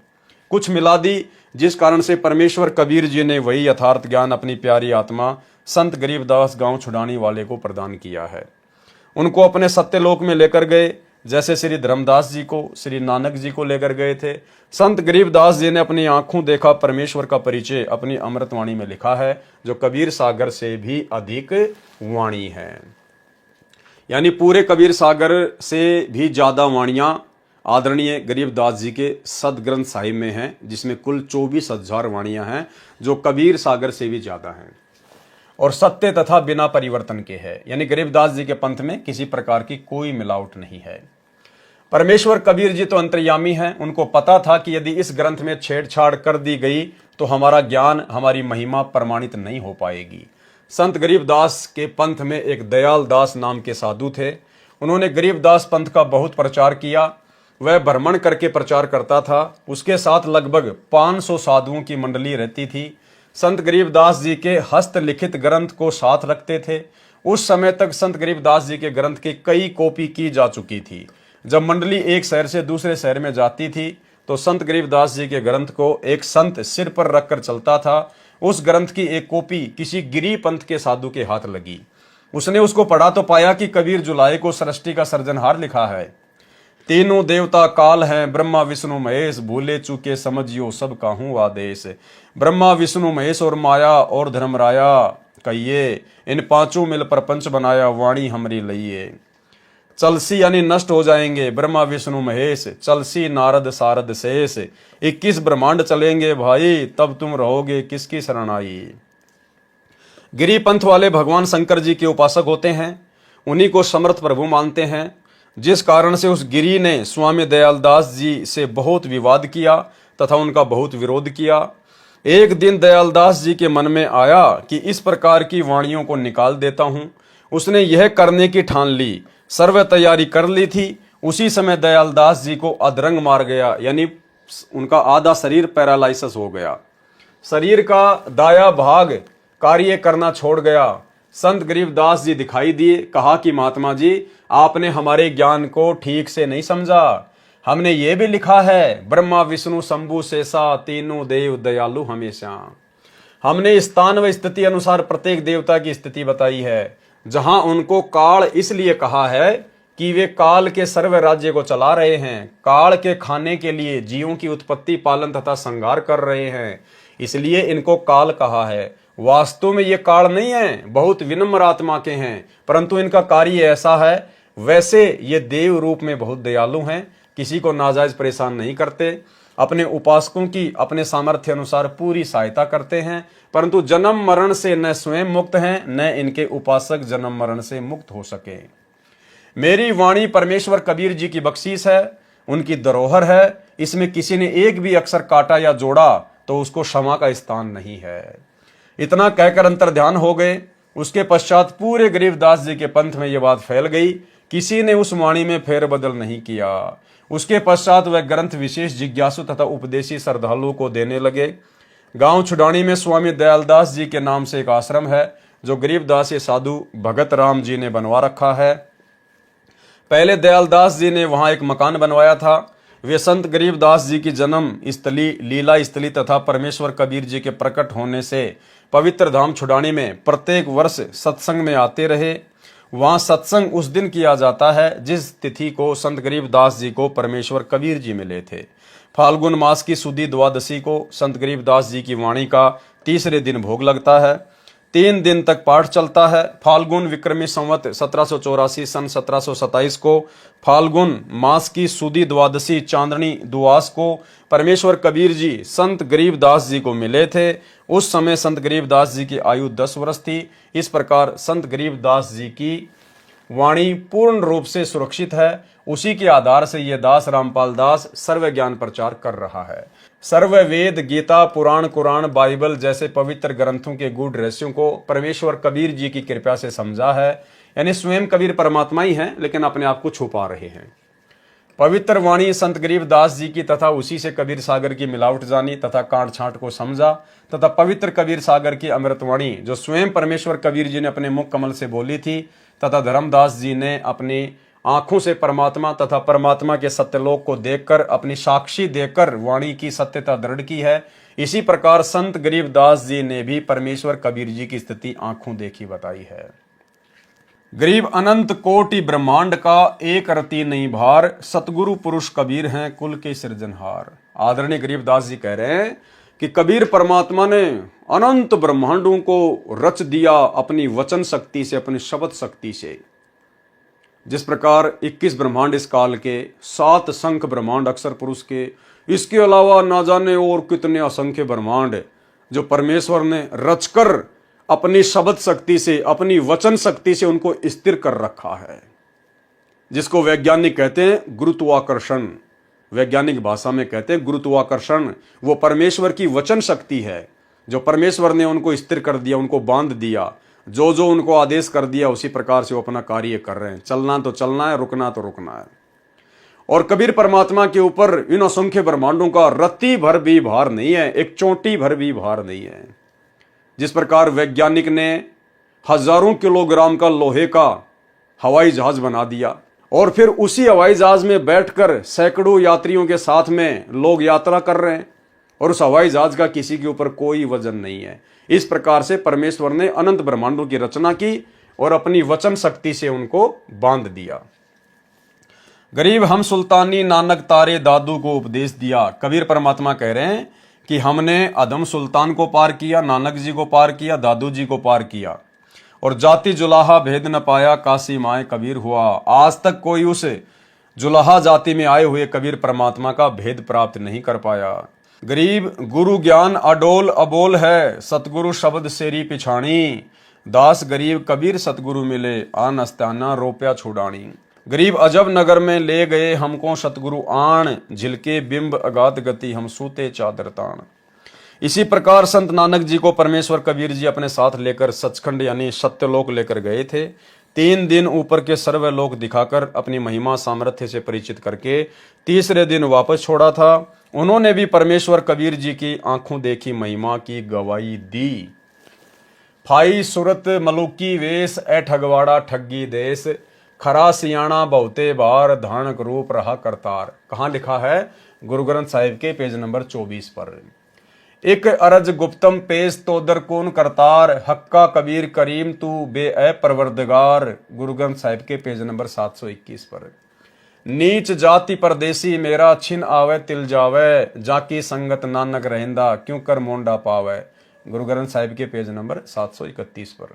कुछ मिला दी, जिस कारण से परमेश्वर कबीर जी ने वही यथार्थ ज्ञान अपनी प्यारी आत्मा संत गरीबदास गांव छुड़ाने वाले को प्रदान किया है। उनको अपने सत्यलोक में लेकर गए, जैसे श्री धर्मदास जी को श्री नानक जी को लेकर गए थे। संत गरीबदास जी ने अपनी आंखों देखा परमेश्वर का परिचय अपनी अमृतवाणी में लिखा है, जो कबीर सागर से भी अधिक वाणी है। यानी पूरे कबीर सागर से भी ज्यादा वाणियां आदरणीय गरीबदास जी के सदग्रंथ साहिब में हैं, जिसमें कुल 24,000 वाणियां हैं, जो कबीर सागर से भी ज्यादा हैं और सत्य तथा बिना परिवर्तन के हैं। यानी गरीबदास जी के पंथ में किसी प्रकार की कोई मिलावट नहीं है। परमेश्वर कबीर जी तो अंतर्यामी हैं। उनको पता था कि यदि इस ग्रंथ में छेड़छाड़ कर दी गई तो हमारा ज्ञान, हमारी महिमा प्रमाणित नहीं हो पाएगी। संत गरीबदास के पंथ में एक दयाल दास नाम के साधु थे। उन्होंने गरीबदास पंथ का बहुत प्रचार किया। वह भ्रमण करके प्रचार करता था। उसके साथ लगभग 500 साधुओं की मंडली रहती थी। संत गरीबदास जी के हस्तलिखित ग्रंथ को साथ रखते थे। उस समय तक संत गरीबदास जी के ग्रंथ की कई कॉपी की जा चुकी थी। जब मंडली एक शहर से दूसरे शहर में जाती थी तो संत गरीबदास जी के ग्रंथ को एक संत सिर पर रखकर चलता था। उस ग्रंथ की एक कॉपी किसी गिरी पंथ के साधु के हाथ लगी। उसने उसको पढ़ा तो पाया कि कबीर जुलाई को सृष्टि का सृजनहार लिखा है। तीनों देवता काल हैं, ब्रह्मा विष्णु महेश, भूले चूके समझियो सब काहू आदेश। ब्रह्मा विष्णु महेश और माया और धर्मराया कहिए, इन पांचों मिल प्रपंच बनाया, वाणी हमरी लइए। चलसी यानी नष्ट हो जाएंगे ब्रह्मा विष्णु महेश, चलसी नारद सारद शेष। 21 ब्रह्मांड चलेंगे भाई, तब तुम रहोगे किसकी शरणाई। गिरी पंथ वाले भगवान शंकर जी के उपासक होते हैं। उन्हीं को समर्थ प्रभु मानते हैं, जिस कारण से उस गिरी ने स्वामी दयालदास जी से बहुत विवाद किया तथा उनका बहुत विरोध किया। एक दिन दयालदास जी के मन में आया कि इस प्रकार की वाणियों को निकाल देता हूं। उसने यह करने की ठान ली, सर्व तैयारी कर ली थी। उसी समय दयालदास जी को अधरंग मार गया, यानी उनका आधा शरीर पैरालाइसिस हो गया। शरीर का दाया भाग कार्य करना छोड़ गया। संत गरीबदास जी दिखाई दिए। कहा कि महात्मा जी, आपने हमारे ज्ञान को ठीक से नहीं समझा। हमने ये भी लिखा है, ब्रह्मा विष्णु शंभु शेषा तीनों देव दयालु हमेशा। हमने स्थान व स्थिति अनुसार प्रत्येक देवता की स्थिति बताई है। जहां उनको काल इसलिए कहा है कि वे काल के सर्व राज्य को चला रहे हैं, काल के खाने के लिए जीवों की उत्पत्ति पालन तथा संहार कर रहे हैं, इसलिए इनको काल कहा है। वास्तव में ये काल नहीं है, बहुत विनम्र आत्मा के हैं, परंतु इनका कार्य ऐसा है। वैसे ये देव रूप में बहुत दयालु हैं, किसी को नाजायज परेशान नहीं करते, अपने उपासकों की अपने सामर्थ्य अनुसार पूरी सहायता करते हैं, परंतु जन्म मरण से न स्वयं मुक्त हैं, न इनके उपासक जन्म मरण से मुक्त हो सके। मेरी वाणी परमेश्वर कबीर जी की बख्शीश है, उनकी धरोहर है। इसमें किसी ने एक भी अक्षर काटा या जोड़ा तो उसको क्षमा का स्थान नहीं है। इतना कहकर अंतर ध्यान हो गए। उसके पश्चात पूरे गरीबदास जी के पंथ में यह बात फैल गई। किसी ने उस वाणी में फेरबदल नहीं किया। उसके पश्चात वह ग्रंथ विशेष जिज्ञासु तथा उपदेशी श्रद्धालुओं को देने लगे। गांव छुडानी में स्वामी दयालदास जी के नाम से एक आश्रम है, जो गरीबदास साधु भगत राम जी ने बनवा रखा है। पहले दयालदास जी ने वहां एक मकान बनवाया था। वे संत गरीबदास जी की जन्म स्थली, लीला स्थली तथा परमेश्वर कबीर जी के प्रकट होने से पवित्र धाम छुडानी में प्रत्येक वर्ष सत्संग में आते रहे। वहां सत्संग उस दिन किया जाता है जिस तिथि को संत गरीबदास जी को परमेश्वर कबीर जी मिले थे। फाल्गुन मास की सुदी द्वादशी को संत गरीबदास जी की वाणी का तीसरे दिन भोग लगता है। 3 दिन तक पाठ चलता है। फाल्गुन विक्रमी संवत 1784 सन 1727 को फाल्गुन मास की सुदी द्वादशी चांदनी दुआस को परमेश्वर कबीर जी संत गरीबदास जी को मिले थे। उस समय संत गरीबदास जी की आयु 10 वर्ष थी। इस प्रकार संत गरीबदास जी की वाणी पूर्ण रूप से सुरक्षित है। उसी के आधार से यह दास रामपाल दास सर्व ज्ञान प्रचार कर रहा है। सर्व वेद, गीता, पुराण, कुरान, बाइबल जैसे पवित्र ग्रंथों के गूढ़ रहस्यों को परमेश्वर कबीर जी की कृपा से समझा है। यानी स्वयं कबीर परमात्मा ही हैं, लेकिन अपने आप को छुपा रहे हैं। पवित्र वाणी संत गरीबदास जी की तथा उसी से कबीर सागर की मिलावट जानी तथा कांट छांट को समझा तथा पवित्र कबीर सागर की अमृतवाणी जो स्वयं परमेश्वर कबीर जी ने अपने मुख कमल से बोली थी तथा धर्मदास जी ने अपनी आंखों से परमात्मा तथा परमात्मा के सत्यलोक को देखकर अपनी साक्षी देकर वाणी की सत्यता दृढ़ की है। इसी प्रकार संत गरीबदास जी ने भी परमेश्वर कबीर जी की स्थिति आंखों देखी बताई है। गरीब अनंत कोटि ब्रह्मांड का एक रति नहीं भार, सतगुरु पुरुष कबीर हैं कुल के सृजनहार। आदरणीय गरीबदास जी कह रहे हैं कि कबीर परमात्मा ने अनंत ब्रह्मांडों को रच दिया अपनी वचन शक्ति से, अपनी शब्द शक्ति से। जिस प्रकार 21 ब्रह्मांड इस काल के, 7 शंख ब्रह्मांड अक्षर पुरुष के, इसके अलावा ना जाने और कितने असंख्य ब्रह्मांड जो परमेश्वर ने रचकर अपनी शब्द शक्ति से, अपनी वचन शक्ति से उनको स्थिर कर रखा है, जिसको वैज्ञानिक कहते हैं गुरुत्वाकर्षण। वैज्ञानिक भाषा में कहते हैं गुरुत्वाकर्षण। वो परमेश्वर की वचन शक्ति है जो परमेश्वर ने उनको स्थिर कर दिया, उनको बांध दिया। जो जो उनको आदेश कर दिया उसी प्रकार से वो अपना कार्य कर रहे हैं। चलना तो चलना है, रुकना तो रुकना है। और कबीर परमात्मा के ऊपर इन असंख्य ब्रह्मांडों का रत्ती भर भी भार नहीं है, एक चोटी भर भी भार नहीं है। जिस प्रकार वैज्ञानिक ने हजारों किलोग्राम का लोहे का हवाई जहाज बना दिया और फिर उसी हवाई जहाज में बैठकर सैकड़ों यात्रियों के साथ में लोग यात्रा कर रहे हैं और उस हवाई जहाज का किसी के ऊपर कोई वजन नहीं है। इस प्रकार से परमेश्वर ने अनंत ब्रह्मांडों की रचना की और अपनी वचन शक्ति से उनको बांध दिया। गरीब हम सुल्तानी नानक तारे दादू को उपदेश दिया। कबीर परमात्मा कह रहे हैं कि हमने अदम सुल्तान को पार किया, नानक जी को पार किया, दादू जी को पार किया और जाति जुलाहा भेद न पाया, काशी माए कबीर हुआ। आज तक कोई उस जुलाहा जाति में आए हुए कबीर परमात्मा का भेद प्राप्त नहीं कर पाया। गरीब गुरु ज्ञान अडोल अबोल है, सतगुरु शब्द सेरी पिछाणी। दास गरीब कबीर सतगुरु मिले, आन अस्ताना रोप्या छुड़ानी। गरीब अजब नगर में ले गए हमको सतगुरु आण, झिलके बिंब अगाध गति हम सूते चादर ताण। इसी प्रकार संत नानक जी को परमेश्वर कबीर जी अपने साथ लेकर सचखंड यानी सत्यलोक लेकर गए थे। 3 दिन ऊपर के सर्वलोक दिखाकर अपनी महिमा सामर्थ्य से परिचित करके तीसरे दिन वापस छोड़ा था। उन्होंने भी परमेश्वर कबीर जी की आंखों देखी महिमा की गवाही दी। फाई सुरत मलुकी वेश ए ठगवाड़ा ठगी देश, खरा सियाणा बहुते बार धानक रूप रहा करतार। कहाँ लिखा है? गुरु ग्रंथ साहिब के पेज नंबर 24 पर। एक अरज गुप्तम पेश तो दर कौन करतार, हक्का कबीर करीम तू बे ए परवरदिगार। गुरु ग्रंथ साहिब के पेज नंबर 721 पर। नीच जाति परदेसी मेरा छिन आवे तिल जावे, जाकी संगत नानक रहंदा क्यों कर मोंडा पावे। गुरु ग्रंथ साहिब के पेज नंबर 731 पर।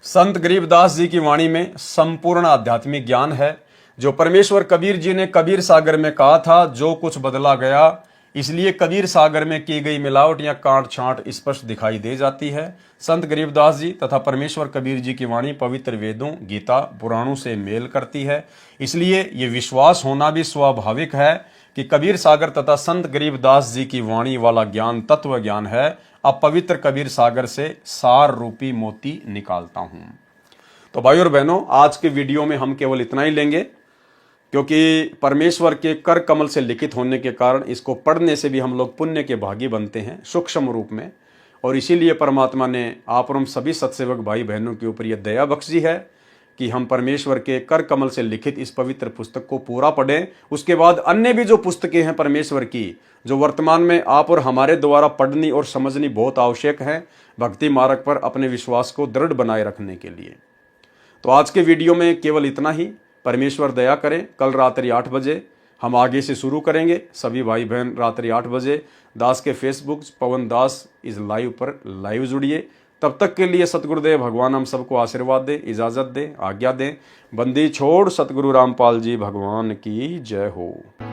संत गरीबदास जी की वाणी में संपूर्ण आध्यात्मिक ज्ञान है। जो परमेश्वर कबीर जी ने कबीर सागर में कहा था, जो कुछ बदला गया, इसलिए कबीर सागर में की गई मिलावट या कांट छांट स्पष्ट दिखाई दे जाती है। संत गरीबदास जी तथा परमेश्वर कबीर जी की वाणी पवित्र वेदों, गीता, पुराणों से मेल करती है। इसलिए ये विश्वास होना भी स्वाभाविक है कि कबीर सागर तथा संत गरीबदास जी की वाणी वाला ज्ञान तत्व ज्ञान है। अब पवित्र कबीर सागर से सार रूपी मोती निकालता हूं। तो भाई और बहनों, आज के वीडियो में हम केवल इतना ही लेंगे, क्योंकि परमेश्वर के कर कमल से लिखित होने के कारण इसको पढ़ने से भी हम लोग पुण्य के भागी बनते हैं सूक्ष्म रूप में। और इसीलिए परमात्मा ने आप और हम सभी सत्सेवक भाई बहनों के ऊपर यह दया बख्शी है कि हम परमेश्वर के कर कमल से लिखित इस पवित्र पुस्तक को पूरा पढ़ें। उसके बाद अन्य भी जो पुस्तकें हैं परमेश्वर की, जो वर्तमान में आप और हमारे द्वारा पढ़नी और समझनी बहुत आवश्यक है भक्ति मार्ग पर अपने विश्वास को दृढ़ बनाए रखने के लिए। तो आज के वीडियो में केवल इतना ही। परमेश्वर दया करें, कल रात्रि 8 बजे हम आगे से शुरू करेंगे। सभी भाई बहन रात्रि 8 बजे दास के फेसबुक पवन दास इस लाइव पर लाइव जुड़िए। तब तक के लिए सतगुरुदेव भगवान हम सबको आशीर्वाद दे, इजाजत दे, आज्ञा दें। बंदी छोड़ सतगुरु रामपाल जी भगवान की जय हो।